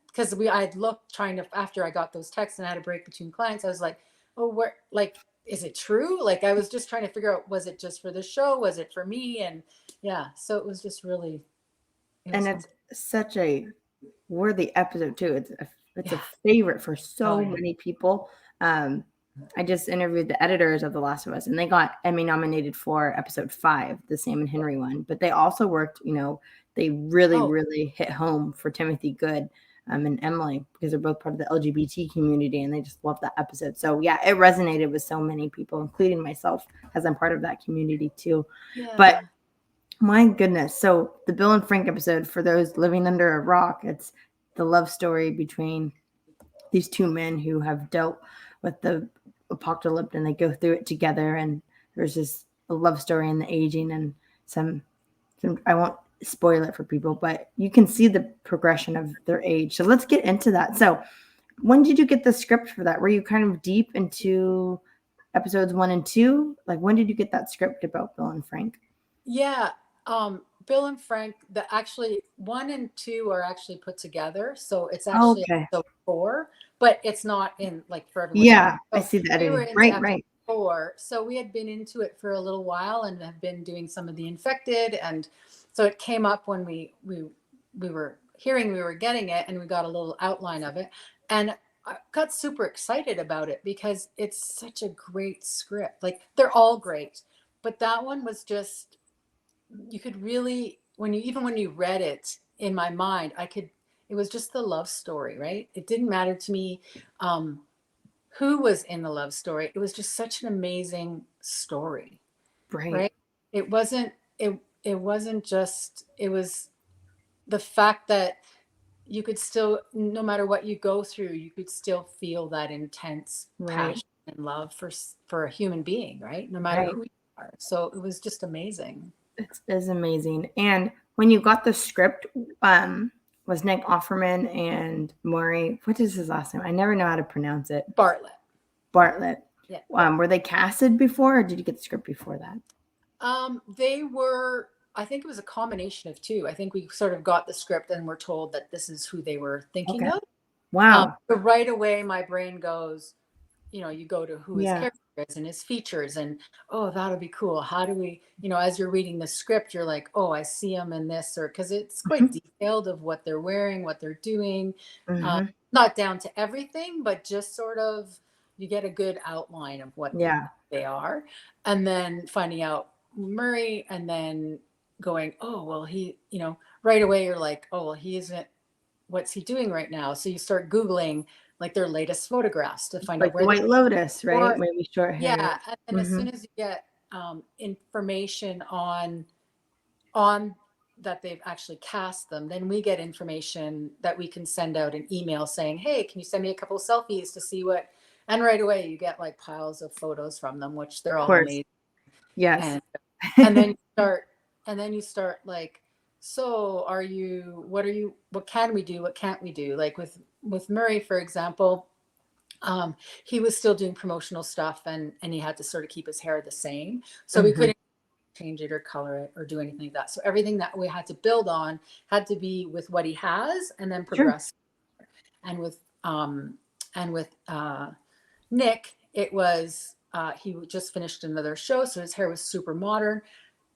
Because I'd looked trying to, after I got those texts and I had a break between clients, I was like, oh, where, like, is it true? Like, I was just trying to figure out, was it just for the show? Was it for me? And yeah, so it was just really, And fun. it's such a worthy episode too. It's Yeah. a favorite for so yeah. many people. I just interviewed the editors of The Last of Us, and they got Emmy nominated for episode 5, the Sam and Henry one. But they also worked, they really, Oh. really hit home for Timothy Good and Emily, because they're both part of the LGBT community, and they just love that episode. So yeah, it resonated with so many people, including myself, as I'm part of that community too. Yeah. But my goodness. So the Bill and Frank episode, for those living under a rock, it's the love story between these two men who have dealt with the apocalypse, and they go through it together. And there's this a love story in the aging, and some I won't spoil it for people, but you can see the progression of their age. So let's get into that. So when did you get the script for that? Were you kind of deep into episodes 1 and 2? Like, when did you get that script about Bill and Frank? Yeah. Bill and Frank, the actually 1 and 2 are actually put together. So it's actually Okay. episode 4, but it's not in, like, for everyone. Yeah, I So see the we were editing. into Right, episode right. 4. So we had been into it for a little while and have been doing some of the infected. And so it came up when we were hearing we were getting it, and we got a little outline of it. And I got super excited about it because it's such a great script. Like, they're all great, but that one was just, you could really, when you read it, in my mind, it was just the love story, right? It didn't matter to me who was in the love story. It was just such an amazing story, Right. right? It wasn't, it wasn't just, it was the fact that you could still, no matter what you go through, you could still feel that intense Right. passion and love for a human being, right? No matter Right. who you are. So it was just amazing. It is amazing. And when you got the script, was Nick Offerman and Maury, what is his last name? I never know how to pronounce it. Bartlett. Bartlett. Yeah. Were they casted before, or did you get the script before that? They were, I think it was a combination of two. I think we sort of got the script and were told that this is who they were thinking Okay. of. Wow. But right away, my brain goes, you go to who his Yeah. character is and his features, and, oh, that'll be cool. How do we, as you're reading the script, you're like, oh, I see him in this, or because it's quite detailed of what they're wearing, what they're doing. Mm-hmm. Not down to everything, but just sort of, you get a good outline of what Yeah. they are. And then finding out Murray, and then going, oh, well, he, right away you're like, oh, well, he isn't, what's he doing right now? So you start Googling, like, their latest photographs to find Like out the where White Lotus, right? or, Maybe short hair. yeah. And then as Mm-hmm. soon as you get information on that they've actually cast them, then we get information that we can send out an email saying, hey, can you send me a couple of selfies to see what, and right away you get like piles of photos from them, which they're Of all course. amazing. Yes. And then you start like, so what can we do, what can't we do? Like with Murray, for example, he was still doing promotional stuff, and he had to sort of keep his hair the same, so we couldn't change it or color it or do anything like that. So everything that we had to build on had to be with what he has, and then progress. Sure. And with Nick, it was he just finished another show, so his hair was super modern,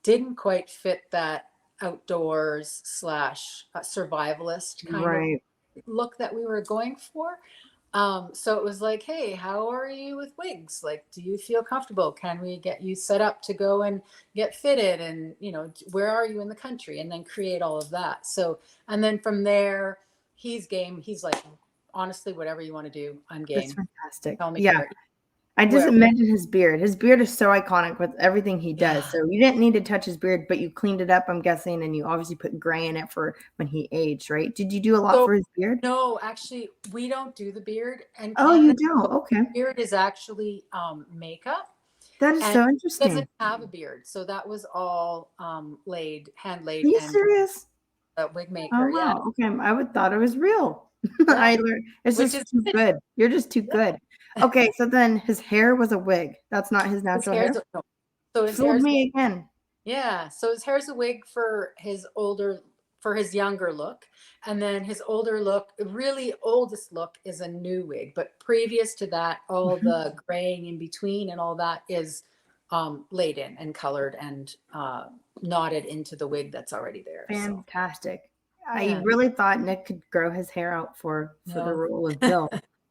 didn't quite fit that outdoors / survivalist kind of look that we were going for. So it was like, hey, how are you with wigs? Like, do you feel comfortable? Can we get you set up to go and get fitted? And, where are you in the country? And then create all of that. So, and then from there, he's game. He's like, honestly, whatever you want to do, I'm game. That's fantastic. Tell me. Yeah. I just imagine his beard. His beard is so iconic with everything he does. Yeah. So you didn't need to touch his beard, but you cleaned it up, I'm guessing, and you obviously put gray in it for when he aged, right? Did you do a lot for his beard? No, actually, we don't do the beard. And you don't? Okay. Beard is actually makeup. That is so interesting. He doesn't have a beard, so that was all hand laid. Are you serious? A wig maker. Oh wow. Yeah. Okay, I would thought it was real. Yeah, I learned it's which is just too good. You're just too good. Okay, so then his hair was a wig. That's not his his natural hair? hair's no, so his Fooled hair's me again. yeah, so his hair's a wig for his younger look, and then his older look, really oldest look, is a new wig. But previous to that, all Mhm. the graying in between and all that is laid in and colored and knotted into the wig that's already there. So Fantastic. I yeah, really thought Nick could grow his hair out for the no, role of Bill.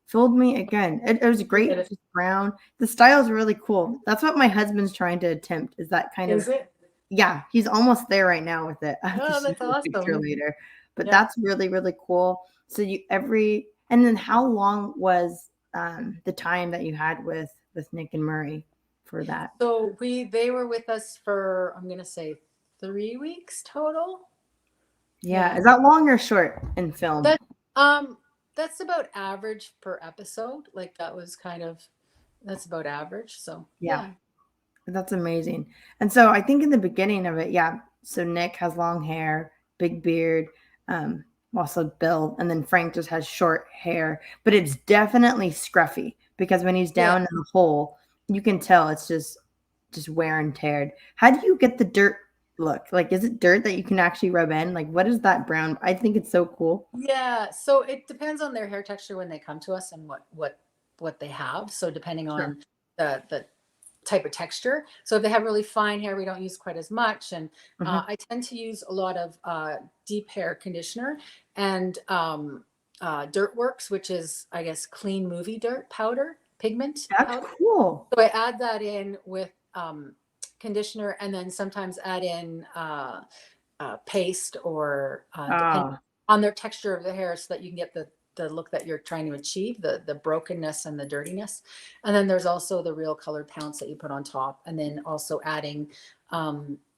Fooled me again. It was you great, did it. just brown. The style is really cool. That's what my husband's trying to attempt, is that kind of, Is it? yeah, he's almost there right now with it. I have to Oh, show that's you a picture awesome. later. But Yeah. that's really, really cool. So and then how long was the time that you had with Nick and Murray for that? So they were with us for, I'm gonna say, 3 weeks total. Yeah. Yeah. Is that long or short in film? That um that's about average per episode. Like that was kind of that's about average. So Yeah. yeah. That's amazing. And so I think in the beginning of it, yeah. So Nick has long hair, big beard, um, also Bill, and then Frank just has short hair, but it's definitely scruffy because when he's Yeah. down in the hole, you can tell it's just wear and teared. How do you get the dirt look? Like, is it dirt that you can actually rub in? Like, what is that brown? I think it's so cool. Yeah. So it depends on their hair texture when they come to us and what they have. So depending Sure. on the type of texture. So if they have really fine hair, we don't use quite as much. And Hmm. I tend to use a lot of deep hair conditioner and Dirt Works, which is, I guess, clean movie dirt powder, pigment That's powder. cool. So I add that in with conditioner, and then sometimes add in paste or depending Ah, on their texture of the hair, so that you can get the look that you're trying to achieve, the brokenness and the dirtiness. And then there's also the real colored pounce that you put on top, and then also adding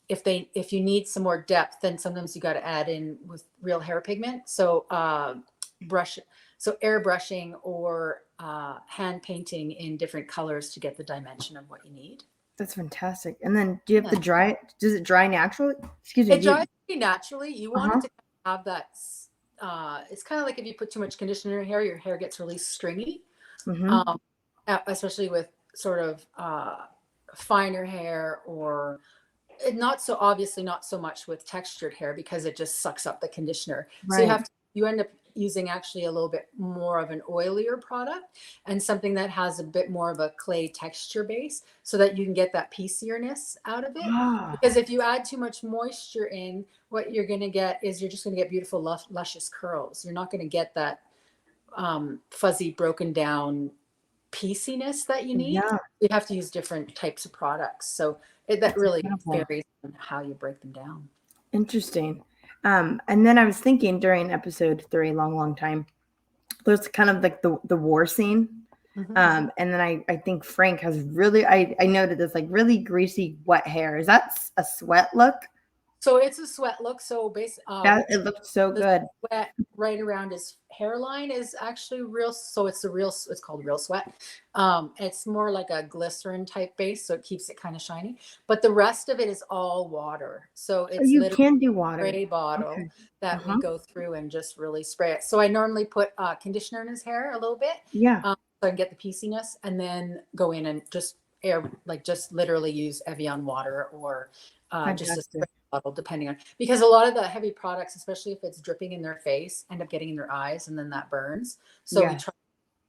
if you need some more depth, then sometimes you got to add in with real hair pigment. So brush so airbrushing or hand painting in different colors to get the dimension of what you need. that's fantastic. And then do you have Yeah. to dry it? Does it dry naturally? Excuse me. It dries pretty naturally. You want it Uh-huh. to have that. It's kind of like if you put too much conditioner in your hair gets really stringy, Mhm. um, especially with sort of finer hair or not so obviously not so much with textured hair because it just sucks up the conditioner. So Right. you end up using actually a little bit more of an oilier product and something that has a bit more of a clay texture base so that you can get that piecerness out of it. Ah, Because if you add too much moisture in, what you're going to get is you're just going to get beautiful luscious curls. You're not going to get that fuzzy broken down pieciness that you need. yeah, You have to use different types of products. So that that's really incredible. varies on how you break them down. Interesting. And then I was thinking during episode 3, long, long time, there's kind of like the war scene. Mhm. And then I think Frank has really I noted this like really greasy wet hair. Is that a sweat look? So it's a sweat look. So That it looked so the good. sweat right around his hairline is actually real. So it's called real sweat. It's more like a glycerin type base, so it keeps it kind of shiny. But the rest of it is all water. So Oh, it's you literally can do water. spray bottle Okay. that we Uh-huh. go through and just really spray it. So I normally put conditioner in his hair a little bit, Yeah. so I can get the pieciness, and then go in and just just literally use Evian water or just a spray Fantastic. bottle, depending on, because a lot of the heavy products, especially if it's dripping in their face, end up getting in their eyes, and then that burns. So Yes.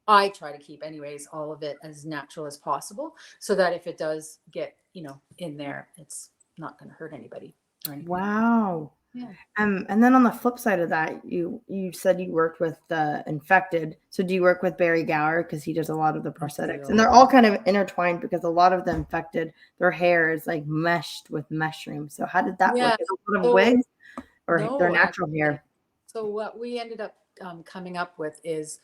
I try to keep anyways all of it as natural as possible, so that if it does get in there, it's not going to hurt anybody or anything like that. Wow. Yeah. And then on the flip side of that, you said you worked with the infected. So do you work with Barry Gower because he does a lot of the I prosthetics, and do. they're all kind of intertwined because a lot of the infected, their hair is like meshed with mushrooms. So how did that work? Yeah. Is it a lot of So wigs or their no, natural actually. hair? So what we ended up coming up with is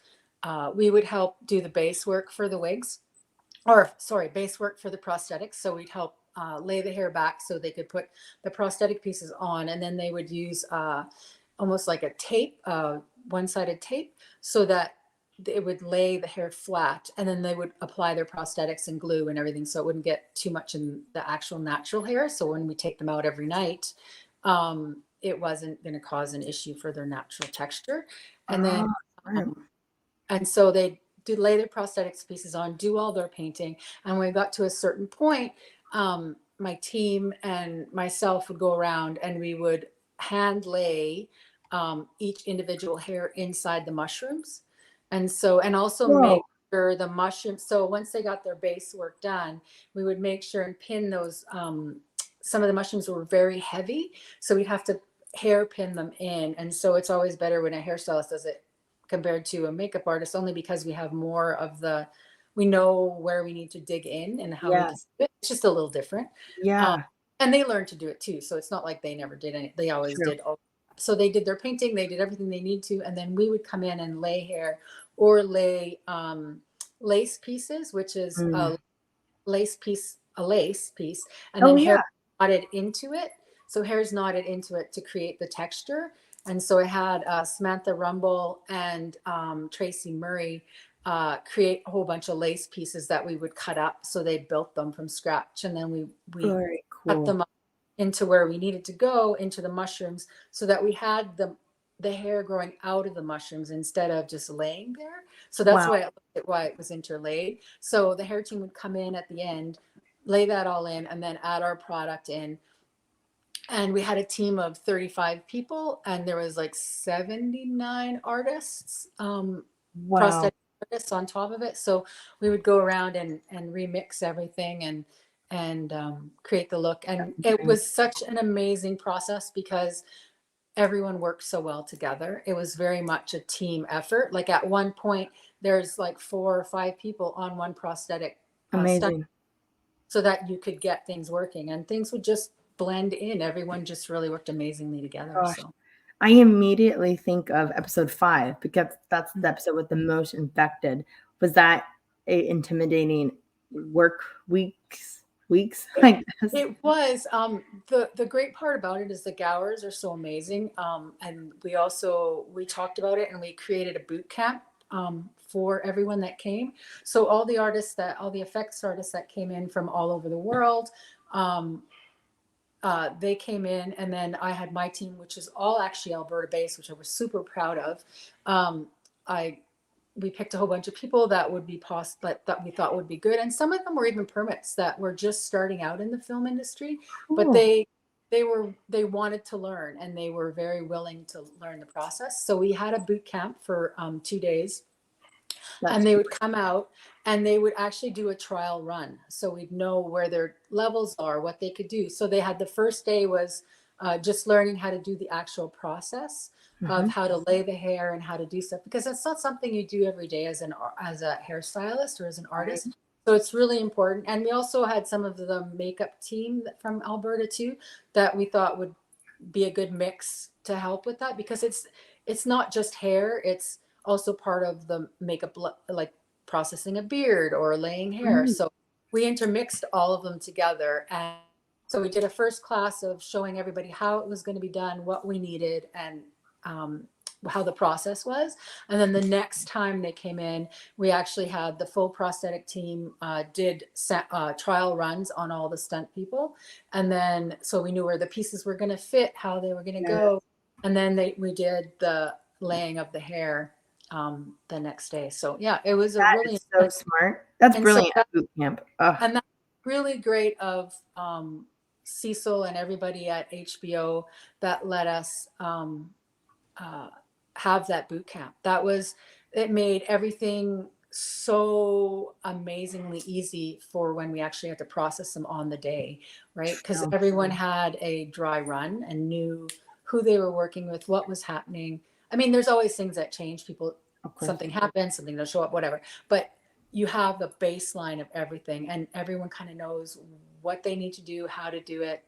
we would help do the base work for the wigs, or sorry, base work for the prosthetics. So we'd help lay the hair back so they could put the prosthetic pieces on, and then they would use almost like a tape, one-sided tape, so that it would lay the hair flat, and then they would apply their prosthetics and glue and everything, so it wouldn't get too much in the actual natural hair. So when we take them out every night, it wasn't going to cause an issue for their natural texture. And then Ah, Right. And so they do lay their prosthetics pieces on, do all their painting. And when we got to a certain point, my team and myself would go around and we would hand lay each individual hair inside the mushrooms. And also Whoa. make sure the mushrooms, so once they got their base work done, we would make sure and pin those. Some of the mushrooms were very heavy, so we'd have to hairpin them in. And so it's always better when a hairstylist does it compared to a makeup artist, only because we have more of we know where we need to dig in and how we can Yes. do it. It's just a little different. Um, Yeah. and they learned to do it too. So it's not like they never did any, they always True. did. So they did their painting, they did everything they need to. And then we would come in and lay hair or lay lace pieces, which is Mm. a lace piece, and Oh then hair yeah. knotted into it. So hair's knotted into it to create the texture. And so I had Samantha Rumble and Tracy Murray create a whole bunch of lace pieces that we would cut up. So they built them from scratch, and then we Very cut cool. them up into where we needed to go into the mushrooms, so that we had the hair growing out of the mushrooms instead of just laying there. So that's Wow. why it was interlaid. So the hair team would come in at the end, lay that all in, and then add our product in. And we had a team of 35 people, and there was like 79 artists, Wow. prosthetic artists on top of it. So we would go around and remix everything and create the look. And it was such an amazing process because everyone worked so well together. It was very much a team effort. Like at one point, there's like 4 or 5 people on one prosthetic stunt, Amazing. so that you could get things working, and things would just blend in. Everyone just really worked amazingly together. Gosh. So I immediately think of episode 5 because that's the episode with the most infected. Was that a intimidating work weeks? I guess. it was the great part about it is the Gowers are so amazing. And we talked about it and we created a boot camp for everyone that came. So all the effects artists that came in from all over the world, they came in, and then I had my team, which is all actually Alberta based, which I was super proud of. I We picked a whole bunch of people that would be that we thought would be good, and some of them were even permits that were just starting out in the film industry, but Cool. they wanted to learn, and they were very willing to learn the process. So we had a boot camp for 2 days, That's and they would come out and they would actually do a trial run, so we'd know where their levels are, what they could do. So they had, the first day was just learning how to do the actual process of mhm. how to lay the hair and how to do stuff, because that's not something you do every day as a hairstylist or as an Right. artist. So it's really important. And we also had some of the makeup team from Alberta too, that we thought would be a good mix to help with that, because it's not just hair, it's also part of the makeup, like processing a beard or laying hair. Mm. So we intermixed all of them together, and so we did a first class of showing everybody how it was going to be done, what we needed, and um, how the process was. And then the next time they came in, we actually had the full prosthetic team did trial runs on all the stunt people. And then, so we knew where the pieces were going to fit, how they were going to Yeah. go. And then we did the laying of the hair the next day. So yeah, it was a That really, is so smart. That's and so brilliant. Boot camp. Ugh. and that's really great of Cecil and everybody at HBO that let us uh, have that boot camp. It made everything so amazingly easy for when we actually had to process them on the day, right? Because No, everyone had a dry run and knew who they were working with, what was happening. I mean, there's always things that change. of course. Something happens, something doesn't show up, whatever. But you have the baseline of everything, and everyone kind of knows what they need to do, how to do it,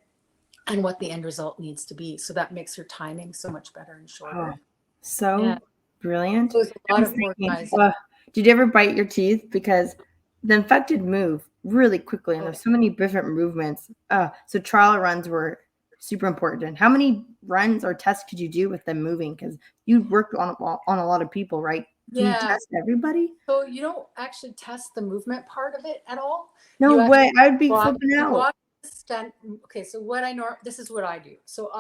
and what the end result needs to be. So that makes your timing so much better and Oh, shorter. Yeah, so brilliant. it was a I lot was of thinking, organizing. did you ever bite your teeth? Because the infected move really quickly, and Oh, there's so many different movements. So trial runs were super important. How many runs or tests could you do with them moving? Because you worked on a lot of people, right? Can you yeah. test everybody? So you don't actually test the movement part of it at all. No You actually way. I would be watch, flipping you out. watch the stunt. Okay, so this is what I do. So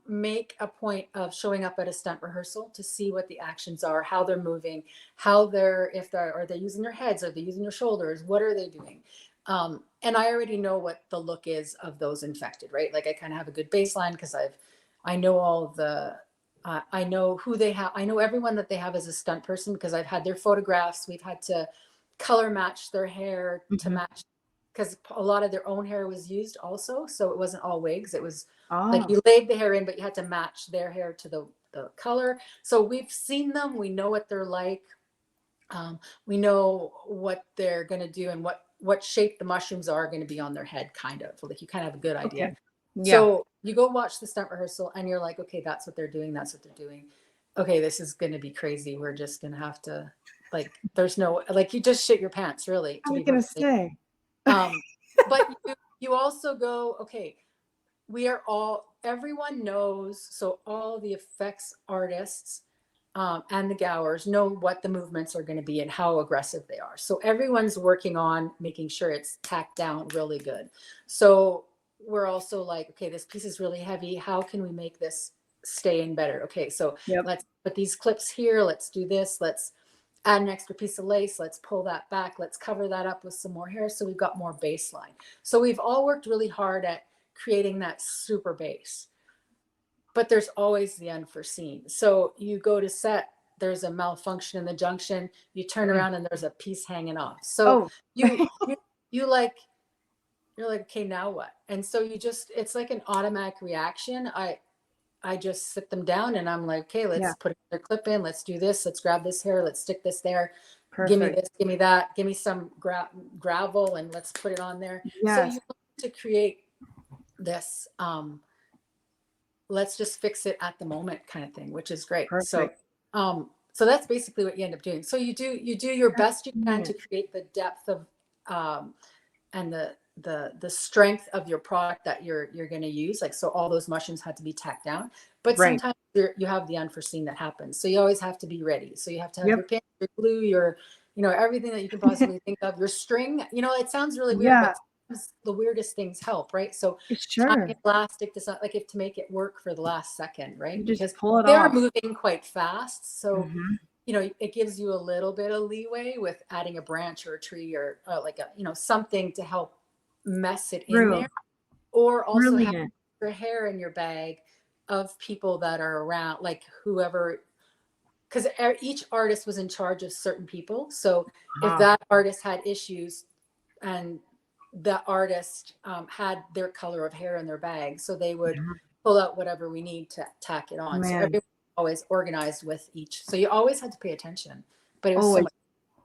make a point of showing up at a stunt rehearsal to see what the actions are, how they're moving, how they're, if they're, are they using their heads, are they using their shoulders, what are they doing? And I already know what the look is of those infected, right? Like I kind of have a good baseline because I know all the, I know who they have. I know everyone that they have as a stunt person because I've had their photographs. We've had to color match their hair to match, because a lot of their own hair was used also. So it wasn't all wigs. It was like Oh, you laid the hair in, but you had to match their hair to the color. So we've seen them. We know what they're like. We know what they're going to do and what shape the mushrooms are going to be on their head, kind of. Like you kind of have a good idea. okay. Yeah. So you go watch the stunt rehearsal and you're like, okay, that's what they're doing. That's what they're doing. Okay, this is going to be crazy. We're just going to have to, like, there's no, like, you just shit your pants, really, I to was be gonna perfectly. say. But you also go, okay, we are all, everyone knows, so all the effects artists and the gowers know what the movements are going to be and how aggressive they are. So everyone's working on making sure it's tacked down really good. So we're also like, okay, this piece is really heavy. How can we make this stay in better? Okay, so Yep. let's put these clips here. Let's do this. Let's add an extra piece of lace. Let's pull that back. Let's cover that up with some more hair. So we've got more baseline. So we've all worked really hard at creating that super base, but there's always the unforeseen. So you go to set, there's a malfunction in the junction, you turn around and there's a piece hanging off. So Oh, you like, you're like, okay, now what? And so you just, it's like an automatic reaction. I just sit them down and I'm like, okay, let's yeah. put their clip in. Let's do this. Let's grab this hair. Let's stick this there. Give me Perfect. this, give me that, give me some gravel and let's put it on there. So Yes. you want to create this, let's just fix it at the moment kind of thing, which is great. Perfect. So that's basically what you end up doing. So you do your best you can to Brilliant. create the depth of and the strength of your product that you're going to use. Like, so all those mushrooms had to be tacked down, but Right. sometimes you have the unforeseen that happens. So you always have to be ready. So you have to have Yep. your pin, your glue, your, everything that you can possibly think of, your string. It sounds really weird, Yeah. but the weirdest things help, right? So Sure. elastic does not, like, if to make it work for the last second, right? You just Because pull it they're off. moving quite fast. So, Mhm. it gives you a little bit of leeway with adding a branch or a tree or like a, something to help mess it in True. there, or also have Brilliant. your hair in your bag of people that are around, like whoever, because each artist was in charge of certain people. So if Ah. that artist had issues and the artist had their color of hair in their bag, so they would Mhm. pull out whatever we need to tack it on. So Man. everyone always organized with each. So you always had to pay attention, but it was so Always. much.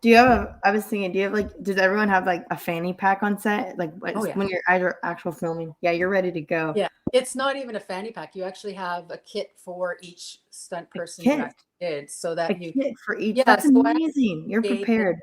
Do you have Yeah. I was thinking, do you have does everyone have a fanny pack on set? Like Oh yeah. when you're either actual filming? Yeah, you're ready to go. Yeah. It's not even a fanny pack. You actually have a kit for each stunt A person you kit. actually did, so A that kit for each. yeah. That's So I amazing. You're gave prepared.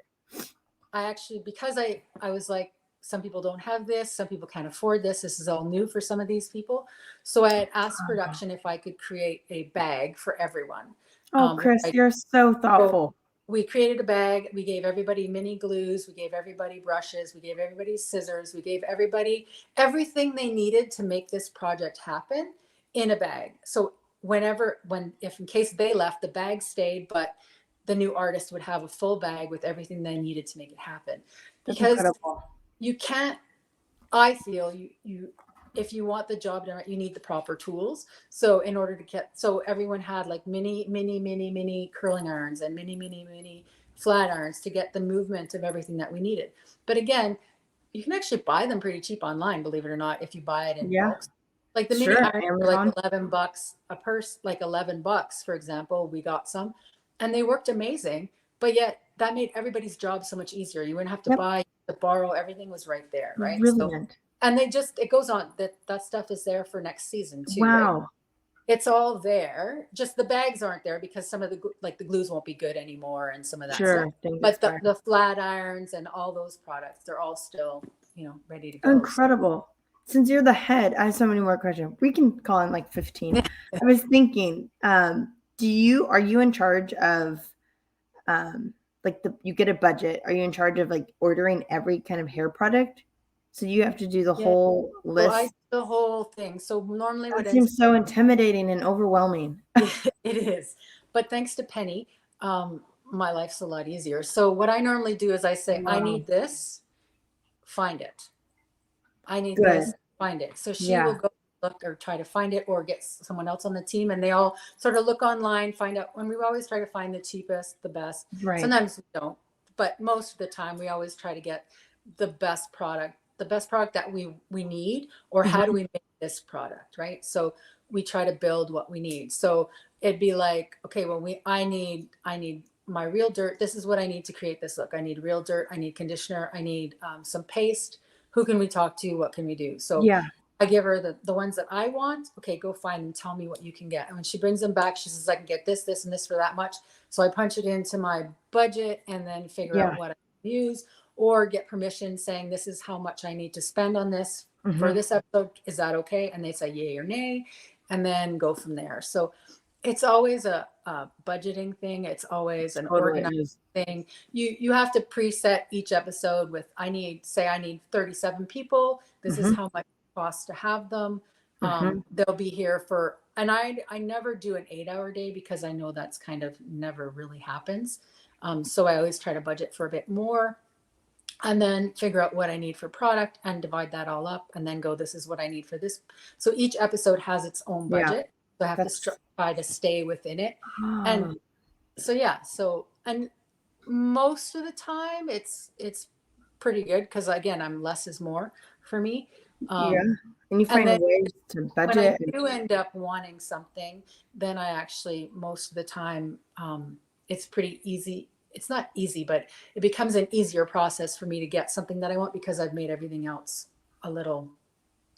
I actually, because I was like, some people don't have this, some people can't afford this. This is all new for some of these people. So I had asked production if I could create a bag for everyone. Oh, Which Chris, I you're so so thoughtful. we created a bag. We gave everybody mini glues. We gave everybody brushes. We gave everybody scissors. We gave everybody everything they needed to make this project happen in a bag. So if in case they left, the bag stayed, but the new artist would have a full bag with everything they needed to make it happen. That's Because incredible. you can't, I feel if you want the job done right, you need the proper tools. So in order to so everyone had like mini curling irons and mini flat irons to get the movement of everything that we needed. But again, you can actually buy them pretty cheap online, believe it or not, if you buy it in Yeah, bulk. Like the mini sure. irons were like Amazon. $11 a purse, like $11, for example. We got some and they worked amazing, but yet that made everybody's job so much easier. You wouldn't have to Yep. buy, to borrow, everything was right there, right? So, Brilliant. and it goes on, that stuff is there for next season too, right? Wow. It's all there, just the bags aren't there because some of the glues won't be good anymore and some of that stuff. Sure. Things But expire. the flat irons and all those products, they're all still ready to go. Incredible. Since you're the head, I have so many more questions. We can call in 15. I was thinking, are you in charge of you get a budget? Are you in charge of ordering every kind of hair product? So you have to do the Yeah. whole So I list. the whole thing. So normally what That ends seems so intimidating and overwhelming. it is. But thanks to Penny, my life's a lot easier. So what I normally do is I say, I Wow. need this, find it. I need Good. this, find it. So she will Yeah. go look or try to find it or get someone else on the team, and they all sort of look online, find out. When we always try to find the cheapest, the best. Right. Sometimes we don't, but most of the time we always try to get the best product that we need, or how do we make this product, right? So we try to build what we need. So it'd be like, okay, well, I need my real dirt. This is what I need to create this look. I need real dirt. I need conditioner. I need some paste. Who can we talk to? What can we do? So Yeah. I give her the ones that I want. Okay, go find them. Tell me what you can get. And when she brings them back, she says, I can get this, this, and this for that much. So I punch it into my budget and then figure out what I can use, or get permission saying, this is how much I need to spend on this for this episode. Is that okay? And they say yay or nay, and then go from there. So it's always a budgeting thing. It's always an organized thing. You have to preset each episode with, I need 37 people. This is how much it costs to have them. They'll be here for, and I never do an 8-hour day because I know that's kind of never really happens. So I always try to budget for a bit more, and then figure out what I need for product and divide that all up, and then go, this is what I need for this. So each episode has its own budget. So I have to try to stay within it. And so, yeah. So, and most of the time it's pretty good. Cause again, I'm less is more for me. And you find then ways to budget. When I do end up wanting something, then I actually, most of the time, it's pretty easy. It's not easy, but it becomes an easier process for me to get something that I want because I've made everything else a little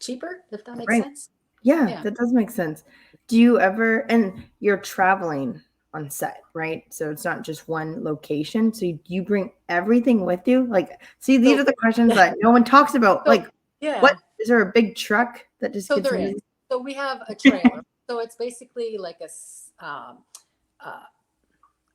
cheaper, if that makes sense. Yeah, that does make sense. Do you ever, and you're traveling on set, right? So it's not just one location. So you bring everything with you? Like, see, these are the questions that no one talks about. Like, what, is there a big truck that just gets moved? So we have a trailer. So it's basically like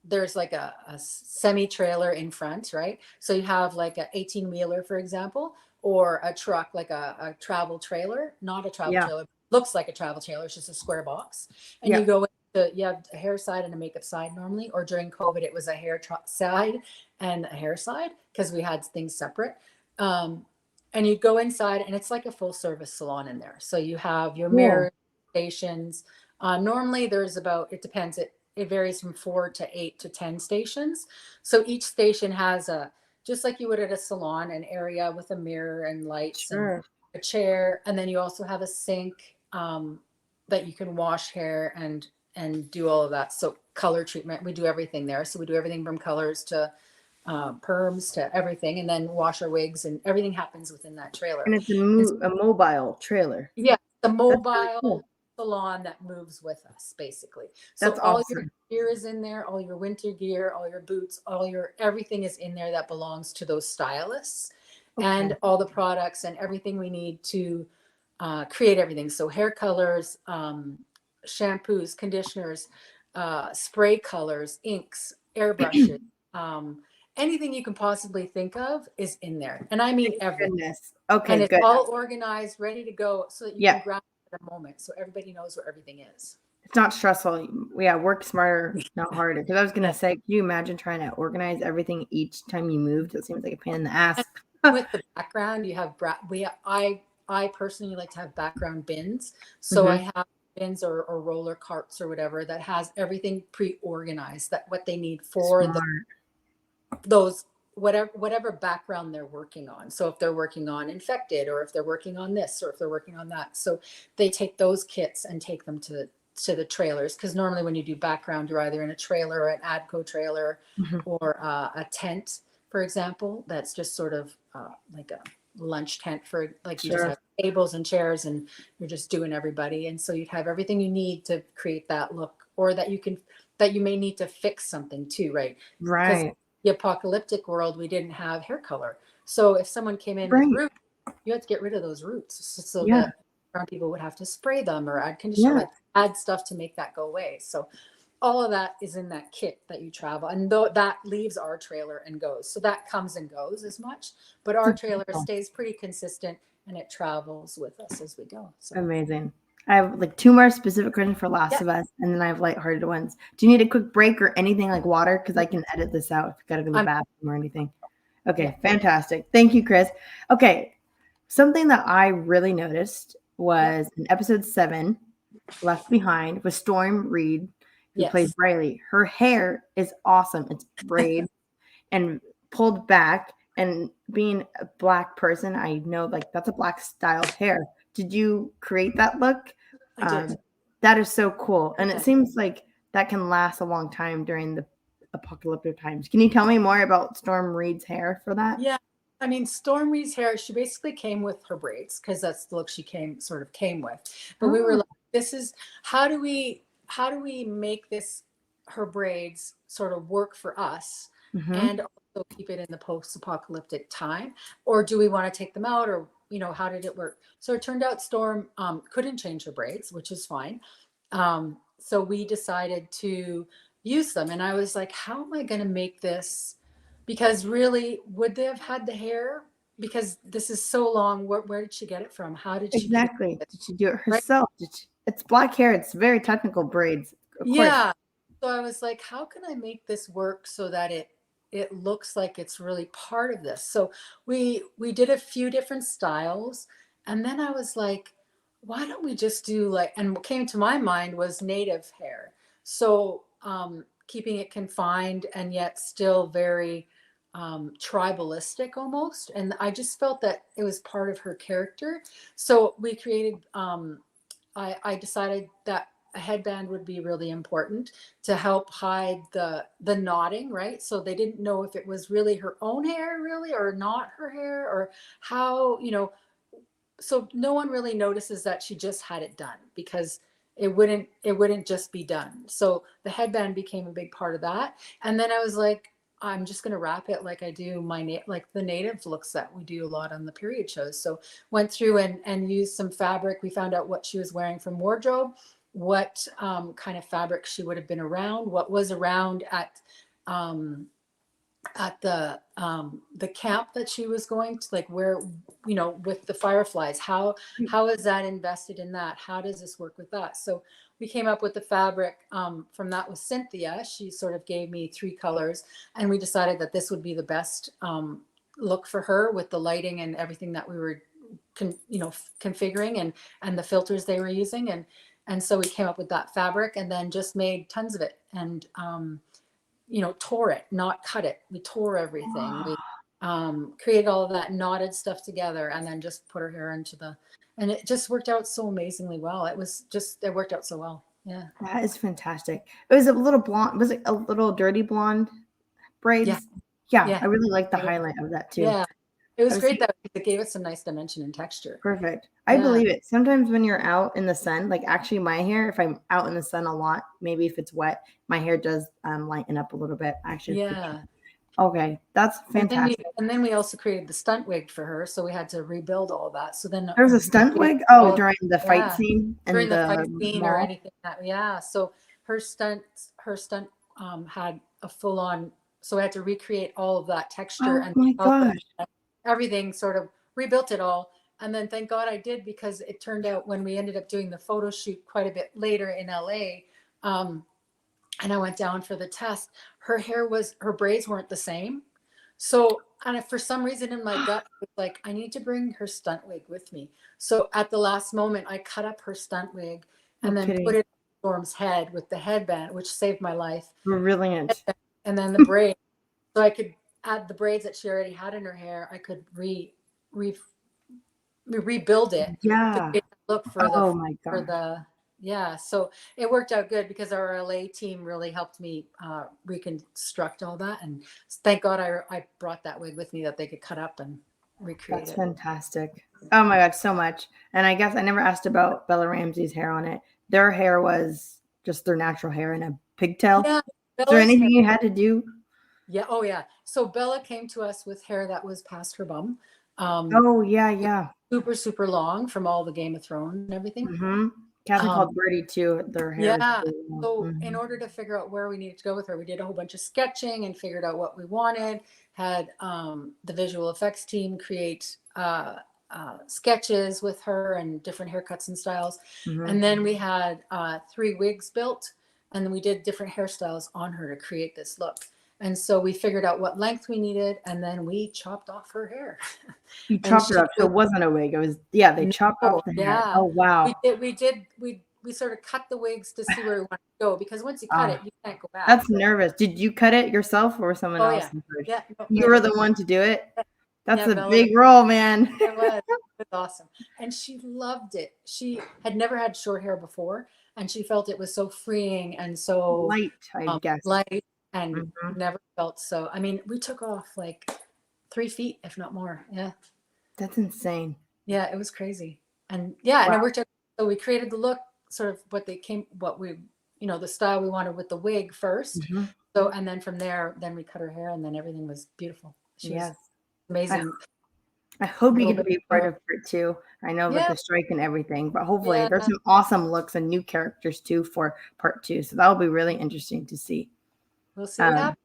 there's like a semi trailer in front, right? So you have like a 18-wheeler, for example, or a truck, like a travel trailer, not a travel trailer, looks like a travel trailer. It's just a square box. And you go into, you have a hair side and a makeup side normally, or during COVID, it was a hair side and a hair side because we had things separate. And you go inside and it's like a full service salon in there. So you have your mirror stations. Normally there's about, it depends. It varies from 4 to 8 to 10 stations. So each station has just like you would at a salon, an area with a mirror and lights and a chair. And then you also have a sink that you can wash hair and do all of that. So color treatment, we do everything there. So we do everything from colors to perms to everything, and then wash our wigs, and everything happens within that trailer. And it's a mobile trailer. Yeah, the mobile salon that moves with us, basically. So all your gear is in there, all your winter gear, all your boots, everything is in there that belongs to those stylists, and all the products and everything we need to create everything. So hair colors, shampoos, conditioners, spray colors, inks, airbrushes, anything you can possibly think of is in there. And I mean everything. And it's all organized, ready to go, so that you can grab it at a moment, so everybody knows where everything is. It's not stressful. Work smarter, not harder. Because I was gonna say, can you imagine trying to organize everything each time you moved? It seems like a pain in the ass. With the background, you have I personally like to have background bins. So I have bins or roller carts or whatever that has everything pre-organized, that what they need for those whatever background they're working on. So if they're working on infected, or if they're working on this, or if they're working on that, so they take those kits and take them to the trailers. Because normally when you do background, you're either in a trailer or an ADCO trailer, or a tent, for example, that's just sort of like a lunch tent for, like, you just have tables and chairs and you're just doing everybody. And so you'd have everything you need to create that look, or that you may need to fix something too, right? Because the apocalyptic world, we didn't have hair color. So if someone came in with roots, you had to get rid of those roots, so that brown people would have to spray them or add conditioner, like add stuff to make that go away. So all of that is in that kit that you travel, and that leaves our trailer and goes. So that comes and goes as much, but our trailer stays pretty consistent. and it travels with us as we go. So Amazing. I have like 2 more specific questions for Last yeah, of Us, and then I have lighthearted ones. Do you need a quick break or anything like water? Because I can edit this out if you gotta go to the I'm bathroom or anything. yeah, Okay, fantastic. Thank you, Chris. Okay, something that I really noticed yeah, was in episode 7, Left Behind, with Storm Reed, who plays yes, Riley. Her hair is awesome. It's braid and pulled back. And being a black person, I know like that's a black style hair. Did you create that look? I did. That is so cool. And it Yeah. seems like that can last a long time during the apocalyptic times. Can you tell me more about Storm Reed's hair for that? Yeah. I mean, Stormy's hair, she basically came with her braids because that's the look she came with. But we were Oh, like, this is how do we make this her braids sort of work for us mm-hmm. and also keep it in the post-apocalyptic time? Or do we want to take them out, or how did it work? So it turned out Storm couldn't change her braids, which is fine. So we decided to use them. And I was like, how am I going to make this? Because really, would they have had the hair? Because this is so long. Where did she get it from? How did she create Exactly. it? Did she do it Right? herself? It's black hair. It's very technical braids, of course. Yeah. So I was like, how can I make this work so that it looks like it's really part of this? So we did a few different styles, and then I was like, why don't we just do like, and what came to my mind was native hair. So keeping it confined and yet still very tribalistic almost. And I just felt that it was part of her character. So we created I decided that a headband would be really important to help hide the knotting, right? So they didn't know if it was really her own hair, really, or not her hair, or how, so no one really notices that she just had it done because it wouldn't just be done. So the headband became a big part of that. And then I was like, I'm just going to wrap it like I do like the native looks that we do a lot on the period shows. So went through and used some fabric. We found out what she was wearing from wardrobe, what kind of fabric she would have been around, what was around um, at the camp that she was going to, like where, with the fireflies, how is that invested in that? How does this work with that? So we came up with the fabric from that with Cynthia. She sort of gave me 3 colors, and we decided that this would be the best look for her with the lighting and everything that we were configuring, and the filters they were using, and so we came up with that fabric and then just made tons of it, and tore it, not cut it. We tore everything. We created all of that knotted stuff together, and then just put her hair and it just worked out so amazingly well. It worked out so well. Yeah. That is fantastic. It was a little blonde. Was it a little dirty blonde Yeah. braids? Yeah, Yeah. I really like the highlight of that too. Yeah. It I was was great that it gave it some nice dimension and texture. perfect. I Yeah. believe it. Sometimes when you're out in the sun, like actually my hair, if I'm out in the sun a lot, maybe if it's wet, my hair does lighten up a little bit. Actually, Yeah. okay, that's And then fantastic. we also created the stunt wig for her, so we had to rebuild all that. So then There was a stunt wig. Oh, during the fight yeah, scene in during the fight the scene or mall. anything yeah. So her stunt had a full on. So I had to recreate all of that texture Oh and my gosh. everything, sort of rebuilt it all. And then thank God I did, because it turned out when we ended up doing the photo shoot quite a bit later in LA, and I went down for the test, her braids weren't the same. So, and for some reason in my gut, I was like, I need to bring her stunt wig with me. So at the last moment, I cut up her stunt wig No and then put kidding. it on Storm's head with the headband, which saved my life. Brilliant. And then the braid, so I could add the braids that she already had in her hair. I could rebuild it to Yeah. get the look for Oh my gosh. yeah. So it worked out good because our LA team really helped me reconstruct all that, and thank God I brought that wig with me that they could cut up and recreate That's it. fantastic. Oh my god, so much. And I guess I never asked about Bella Ramsey's hair on it. Their hair was just their natural hair in a pigtail. Yeah, Is there Bella's anything hair. you had to do? Yeah, oh yeah. So Bella came to us with hair that was past her bum, Oh yeah, yeah. super super long from all the Game of Thrones and everything. Mm-hmm. Kathy Um, called Birdie too. Their hair is Yeah. really long. So in Mhm. order to figure out where we needed to go with her, we did a whole bunch of sketching and figured out what we wanted. Had the visual effects team create sketches with her and different haircuts and styles. Mhm. And then we had 3 wigs built, and then we did different hairstyles on her to create this look. And so we figured out what length we needed, and then we chopped off her hair. You And chopped it up, so it wasn't a wig. It was they chopped off the hair. yeah, Oh wow, we sort of cut the wigs to see where we want to go, because once you cut it, you can't go back. that's nervous. Did you cut it yourself or someone Oh, else? yeah. No, You were the one to do it. That's Yeah, a Bella big role, man. It was awesome. And she loved it. She had never had short hair before, and she felt it was so freeing and so Light, I guess. light, and Mhm. never felt so. I mean, we took off like 3 feet, if not more. Yeah. That's insane. Yeah, it was crazy. And yeah, and it worked out. So we created the look, sort of the style we wanted with the wig first. Mhm. So, and then from there, then we cut her hair, and then everything was beautiful. She was amazing. I hope you Little get to bit be part more. of part 2. I know with Yeah. the strike and everything, but hopefully Yeah. there's some awesome looks and new characters too for part 2. So that'll be really interesting to see. We'll see what happens.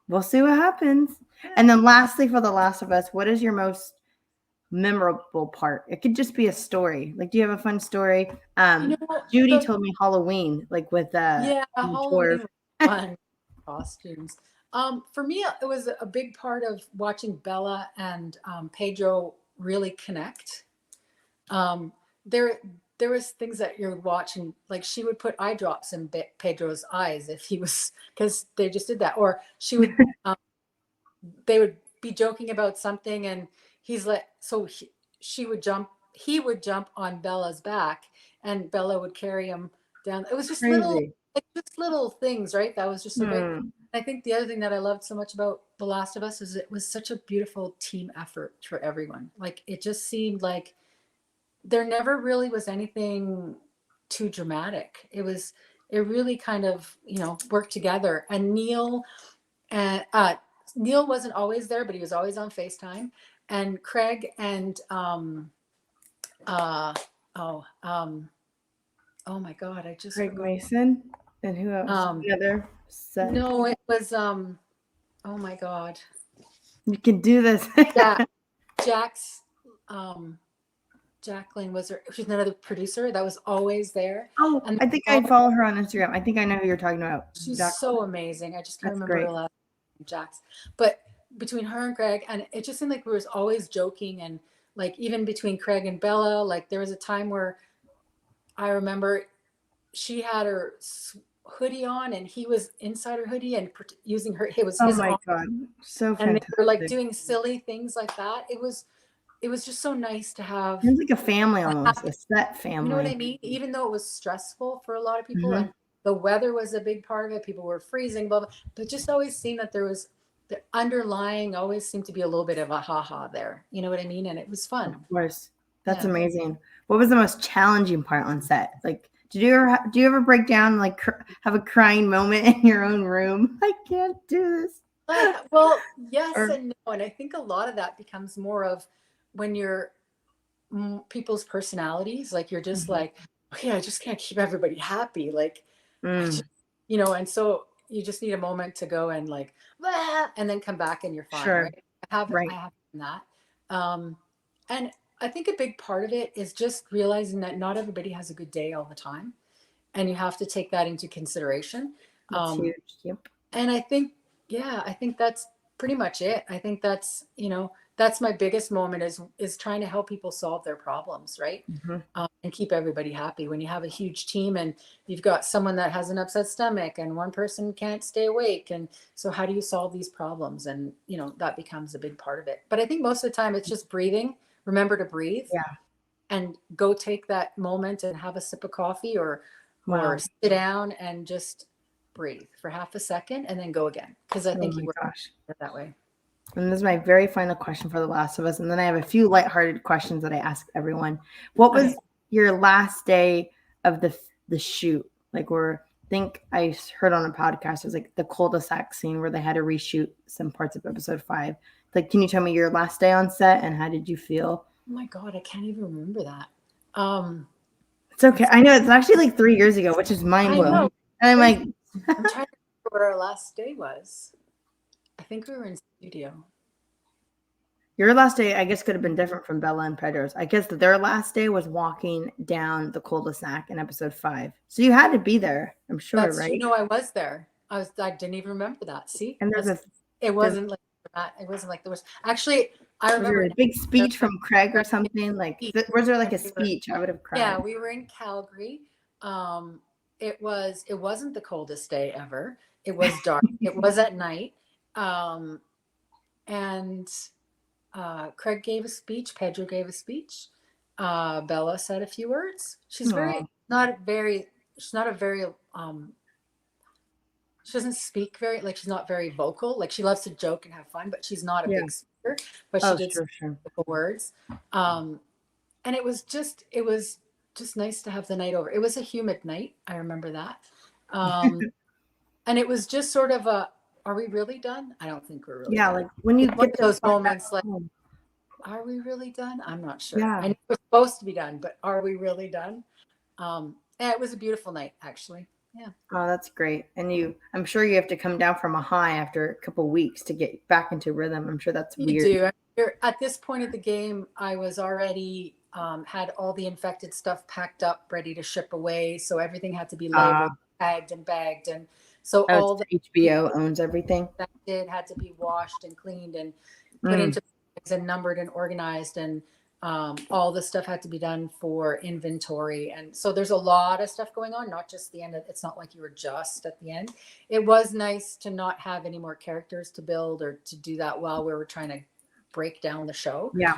We'll see what happens. And then lastly, for The Last of Us, what is your most memorable part? It could just be a story. Like, do you have a fun story? Judy told me Halloween, like with Halloween was fun. Costumes. For me, it was a big part of watching Bella and Pedro really connect. There was things that you're watching, like she would put eye drops in Pedro's eyes if he was, because they just did that, or she would they would be joking about something, and he's like, so he would jump on Bella's back, and Bella would carry him down. It was just little things, right? That was just so great. I think the other thing that I loved so much about The Last of Us is it was such a beautiful team effort for everyone. Like, it just seemed like there never really was anything too dramatic. It really kind of, worked together. And Neil wasn't always there, but he was always on FaceTime. And Craig and oh my God, I just Craig forgot. Mason and who else? The other set. No, it was oh my God. You can do this. Yeah, Jacqueline was she's another producer that was always there. Oh, and I think I follow her on Instagram. I think I know who you're talking about. She's so amazing. I just can't remember great. her last name, Jax. But between her and Craig, and it just seemed like we was always joking, and like even between Craig and Bella, like there was a time where I remember she had her hoodie on and he was inside her hoodie and using her, it was his my arm. God, so fantastic. And they were like doing silly things like that. It was just so nice to have. It was like a family almost, a set family. You know what I mean? Even though it was stressful for a lot of people, and the weather was a big part of it. People were freezing, blah, blah, but just always seemed that there was the underlying always seemed to be a little bit of a ha-ha there. You know what I mean? And it was fun. Of course. That's amazing. What was the most challenging part on set? Like, do you ever break down, like have a crying moment in your own room? I can't do this. Well, yes and no. And I think a lot of that becomes more of when you're people's personalities. Like, you're just like, okay, I just can't keep everybody happy. Like, and so you just need a moment to go and like, and then come back and you're fine. Sure. Right? I have done that. And I think a big part of it is just realizing that not everybody has a good day all the time. And you have to take that into consideration. That's huge. Yep. And I think that's pretty much it. I think that's, that's my biggest moment is trying to help people solve their problems, right? And keep everybody happy. When you have a huge team and you've got someone that has an upset stomach and one person can't stay awake, and so how do you solve these problems? And that becomes a big part of it. But I think most of the time it's just breathing. Remember to breathe. Yeah. And go take that moment and have a sip of coffee or sit down and just breathe for half a second and then go again. Because I think you work that way. And this is my very final question for The Last of Us. And then I have a few lighthearted questions that I ask everyone. What was your last day of the shoot? Like, I think I heard on a podcast, it was like the cul-de-sac scene where they had to reshoot some parts of episode 5. Like, can you tell me your last day on set and how did you feel? Oh my God, I can't even remember that. It's okay. I know it's actually like 3 years ago, which is mind blowing. And I'm like, I'm trying to remember what our last day was. I think we were in studio. Your last day, I guess, could have been different from Bella and Pedro's. I guess that their last day was walking down the cul-de-sac in episode 5. So you had to be there, I'm sure, That's, you right? know, I was there. I didn't even remember that. See, And that's, it there wasn't like that. It wasn't like there was actually, I was there remember a big speech now, from Craig or something? Like, was there like and a we were, speech? I would have cried. yeah, we were in Calgary. It wasn't the coldest day ever. It was dark. It was at night. Um, and Craig gave a speech. Pedro gave a speech. Bella said a few words. Aw. She's not a very, she doesn't speak very, like, she's not very vocal. Like, she loves to joke and have fun, but she's not a Yeah. big speaker. But she Oh, did sure, some sure. words. And it was just nice to have the night over. It was a humid night. I remember that. And it was just sort of a, are we really done? I don't think we're really Yeah, done. like when you It's one get of to those fly back moments like, home. are we really done? I'm not sure. Yeah. I know we're supposed to be done, but are we really done? Yeah, it was a beautiful night, actually. Yeah. Oh, that's great. And I'm sure you have to come down from a high after a couple weeks to get back into rhythm. I'm sure that's You weird. do. At this point of the game, I was already had all the infected stuff packed up, ready to ship away. So everything had to be Uh, labeled, tagged, and bagged. And so oh, all it's the HBO owns everything. infected had to be washed and cleaned and put Mm. into bags and numbered and organized. And all the stuff had to be done for inventory. And so there's a lot of stuff going on, not just the end. It's not like you were just at the end. It was nice to not have any more characters to build or to do that while we were trying to break down the show. Yeah,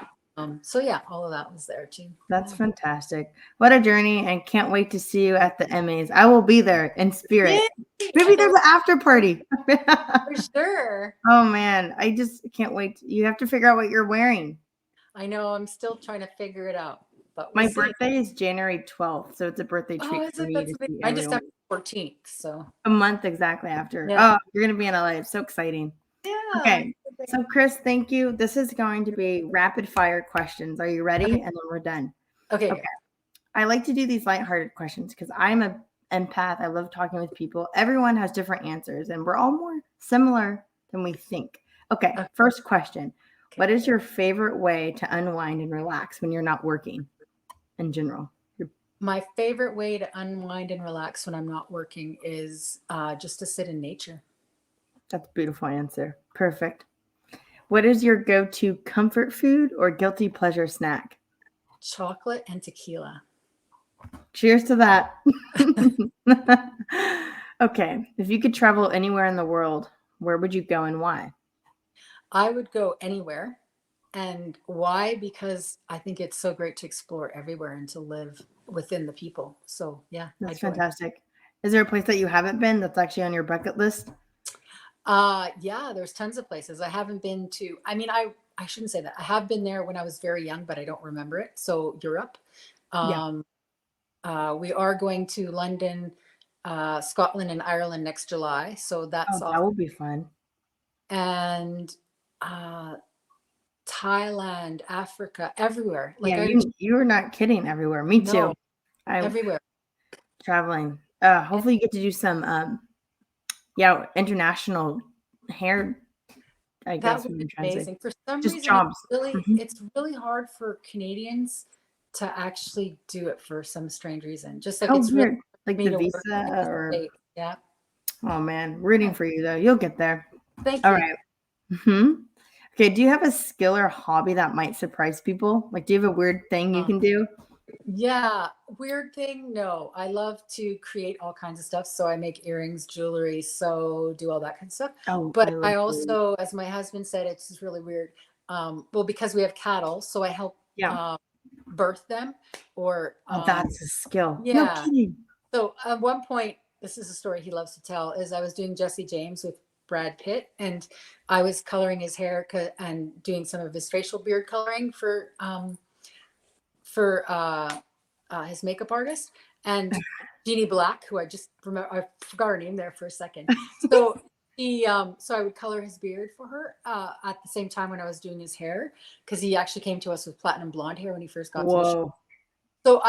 So yeah, all of that was there too. that's Yeah. fantastic. What a journey, and can't wait to see you at the Emmys. I will be there in spirit. Yay! Maybe there's an after party. For sure. Oh man, I just can't wait. You have to figure out what you're wearing. I know, I'm still trying to figure it out, but we'll My see. birthday is January 12th, so it's a birthday Oh, treat is for it? me That's to amazing. see I just everyone. have 14th, so A month exactly after. yeah. Oh, you're gonna be in LA. It's so exciting. Yeah. Okay. So Chris, thank you. This is going to be rapid fire questions. Are you ready? Okay. And then we're done. Okay. Okay. I like to do these lighthearted questions because I'm an empath. I love talking with people. Everyone has different answers, and we're all more similar than we think. Okay. First question. What is your favorite way to unwind and relax when you're not working in general? My favorite way to unwind and relax when I'm not working is just to sit in nature. That's a beautiful answer. Perfect. What is your go-to comfort food or guilty pleasure snack? Chocolate and tequila. Cheers to that. Okay. If you could travel anywhere in the world, where would you go and why? I would go anywhere. And why? Because I think it's so great to explore everywhere and to live within the people. So yeah, That's I'd go. fantastic. Is there a place that you haven't been that's actually on your bucket list? Yeah, there's tons of places I haven't been to. I mean, I shouldn't say that. I have been there when I was very young, but I don't remember it. So Europe. Yeah. We are going to London, Scotland, and Ireland next July. So that's Oh, that off. will be fun. And Thailand, Africa, everywhere. Like Yeah, you're not kidding everywhere. Me too. no, I'm everywhere. traveling. Hopefully you get to do some international hair, I That guess would what be I'm trying to say. amazing. For some Just reason, jobs. Mhm. it's really hard for Canadians to actually do it for some strange reason. Just like Oh, it's really weird. Like me the to visa work in the or States. Yeah. oh man, rooting for you though. You'll get there. Thank All you. right. Okay. Do you have a skill or hobby that might surprise people? Like, do you have a weird thing you can do? Yeah. Weird thing. No, I love to create all kinds of stuff. So I make earrings, jewelry, do all that kind of stuff. Oh, I But love I jewelry. also, as my husband said, it's just really weird. Well, because we have cattle, so I help Yeah. birth them or, Oh, that's a skill. No yeah. kidding. So at one point, this is a story he loves to tell, is I was doing Jesse James with Brad Pitt and I was coloring his hair and doing some of his facial beard coloring for his makeup artist and Jeannie Black, who I just remember, I forgot her name there for a second. So so I would color his beard for her at the same time when I was doing his hair, because he actually came to us with platinum blonde hair when he first got to the show. Whoa. So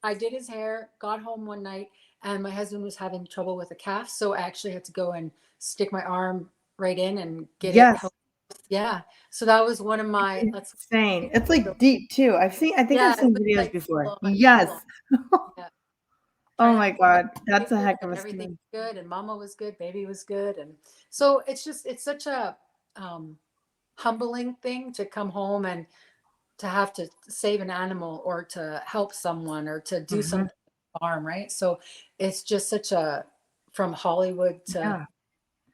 I did his hair, got home one night, and my husband was having trouble with a calf. So I actually had to go and stick my arm right in and get it Yes. help Yeah. So that was one of my, that's Insane. It's like deep too. I think I've yeah, it seen was videos like before. full on, Yes. full on. Yeah. Oh Trying to my make God. That's a sure heck that of a everything story. was good and mama was good, baby was good. And so it's such a um, humbling thing to come home and to have to save an animal or to help someone or to do Hmm. something on the farm, right? So it's just such a, from Hollywood to Yeah.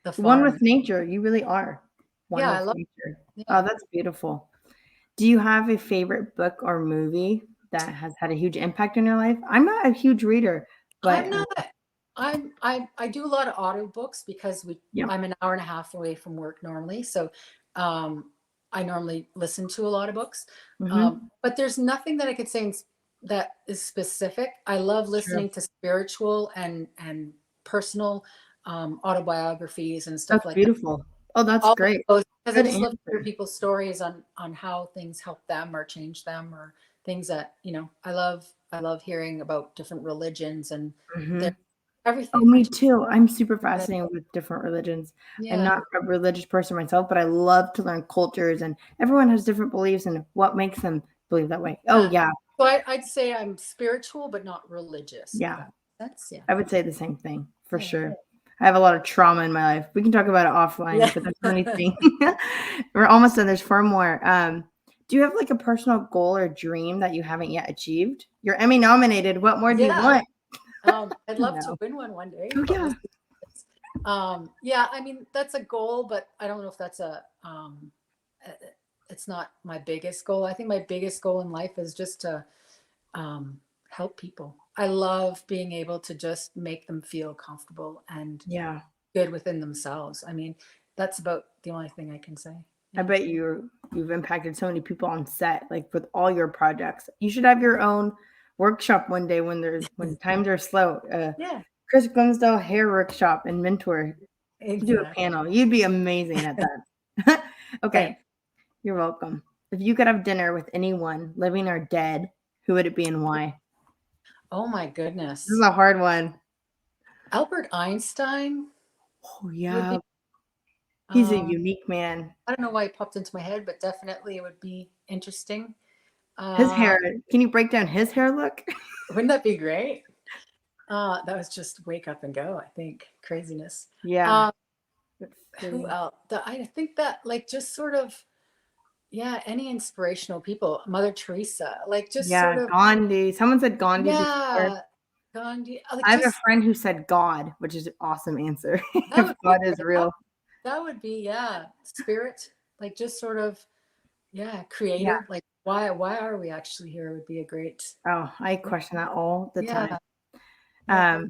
the One farm. with nature. You really are one Yeah, I with love, nature. Oh, yeah. that's beautiful. Do you have a favorite book or movie that has had a huge impact in your life? I'm not a huge reader, but I'm not, I do a lot of audiobooks because yeah. I'm an hour and a half away from work normally. So um, I normally listen to a lot of books. Hmm. But there's nothing that I could say that is specific. I love Sure. listening to spiritual and personal autobiographies and stuff That's like that. beautiful. Oh, that's All of great. those, because I Good just love to hear answer. people's stories on how things help them or change them or things that, I love hearing about different religions and Hmm. their Oh, everything. me too. I'm super fascinated with different religions. I'm not Yeah. a religious person myself, but I love to learn cultures, and everyone has different beliefs and what makes them believe that way. Oh, Yeah. yeah. So I'd say I'm spiritual, but not religious, if Yeah. that makes sense. I would say the same thing for Yeah. sure. I have a lot of trauma in my life. We can talk about it offline, Yeah. but there's so many things. We're almost done. There's four more. Do you have like a personal goal or dream that you haven't yet achieved? You're Emmy nominated. What more do you Yeah. want? I'd love to No. win one day, Oh but we'll yeah. see. Yeah, I mean, that's a goal, but I don't know if that's uh, it's not my biggest goal. I think my biggest goal in life is just to um, help people. I love being able to just make them feel comfortable and Yeah. good within themselves. I mean, that's about the only thing I can say. I Yeah. bet you've impacted so many people on set, like with all your projects. You should have your own workshop one day when times are slow. Yeah, Chris Glimsdale hair workshop and mentor. You do a exactly. panel. You'd be amazing at that. Okay, Thanks. you're welcome. If you could have dinner with anyone, living or dead, who would it be and why? Oh my This is goodness. a hard one. Albert Einstein Oh would yeah, be, he's a um, unique man. I don't know why it popped into my head, but definitely it would be interesting. His Uh, hair. Can you break down his hair look? wouldn't that be great? That was just wake up and go, I think. Craziness. Yeah, Uh, that's who silly. else? I think that like just sort of, yeah, any inspirational people, Mother Teresa, like just Yeah, sort of, Gandhi. Someone said Gandhi before. yeah, Gandhi, like I have a just friend who said God, which is an awesome answer. that If would be God is great. real. That would be, yeah, spirit, like just sort of, yeah, Yeah. creator. Like why are we actually here? Would be a great, Oh, I question that all the time. yeah, yeah, Um,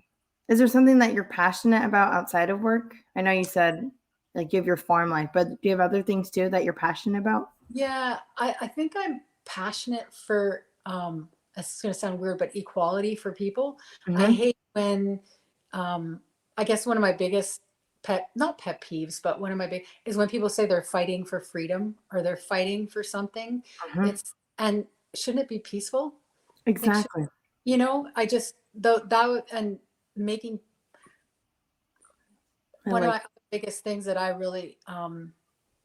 is there something that you're passionate about outside of work? I know you said like you have your farm life, but do you have other things too that you're passionate about? yeah. I think I'm passionate for it's gonna sound weird, but equality for people. I Hmm. hate when um I guess one of my biggest not pet peeves, but one of my big is when people say they're fighting for freedom or they're fighting for something. Hmm. It's and shouldn't it be peaceful? Like Exactly. I just though and making I one of like. my biggest things that I really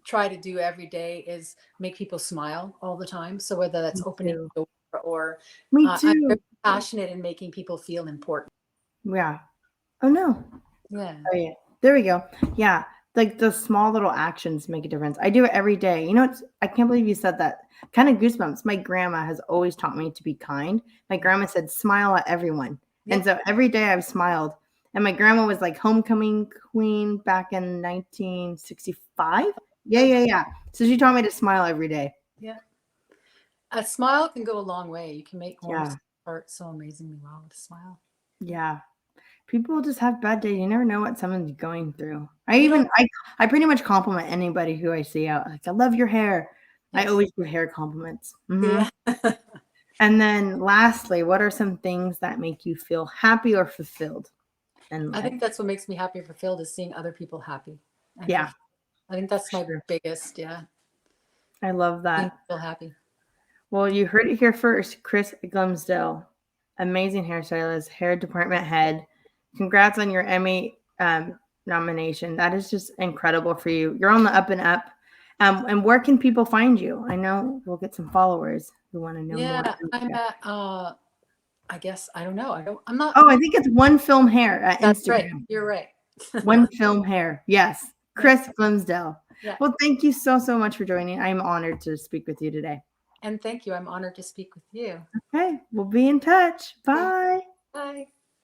try to do every day is make people smile all the time. So whether that's Me opening too. a door or Me I'm very too. passionate in making people feel important. Yeah. Oh no. Yeah. Oh yeah. There we go. Yeah. Like the small little actions make a difference. I do it every day. You know, I can't believe you said that. Kind of goosebumps. My grandma has always taught me to be kind. My grandma said, smile at everyone. And Yep. so every day I've smiled. And my grandma was like homecoming queen back in 1965. Yeah, So yeah, yeah. So she taught me to smile every day. yeah, a smile can go a long way. You can make warm Yeah. heart so amazingly well with a smile. Yeah. Yeah. People just have bad days. You never know what someone's going through. You don't. I pretty much compliment anybody who I see out. Like, I love your hair. I Yes. always give hair compliments. Hmm. Yeah. And then lastly, what are some things that make you feel happy or fulfilled in I life? think that's what makes me happy and fulfilled is seeing other people happy and Yeah, fulfilled. I think that's for my sure. biggest, yeah, I love being that. feel happy. Well, you heard it here first. Chris Glimsdale, amazing hairstylist, hair department head. Congrats on your Emmy nomination. That is just incredible for you. You're on the up and up. And where can people find you? I know we'll get some followers who want to know more. Yeah, I'm at I guess I don't know. I'm not. Oh, I think it's One Film Hair at That's Instagram. right. You're right. One Film Hair. Yes. Chris Glimsdale. Yeah. Well, thank you so much for joining. I'm honored to speak with you today. And thank you. I'm honored to speak with you. Okay. We'll be in touch. Bye. Bye.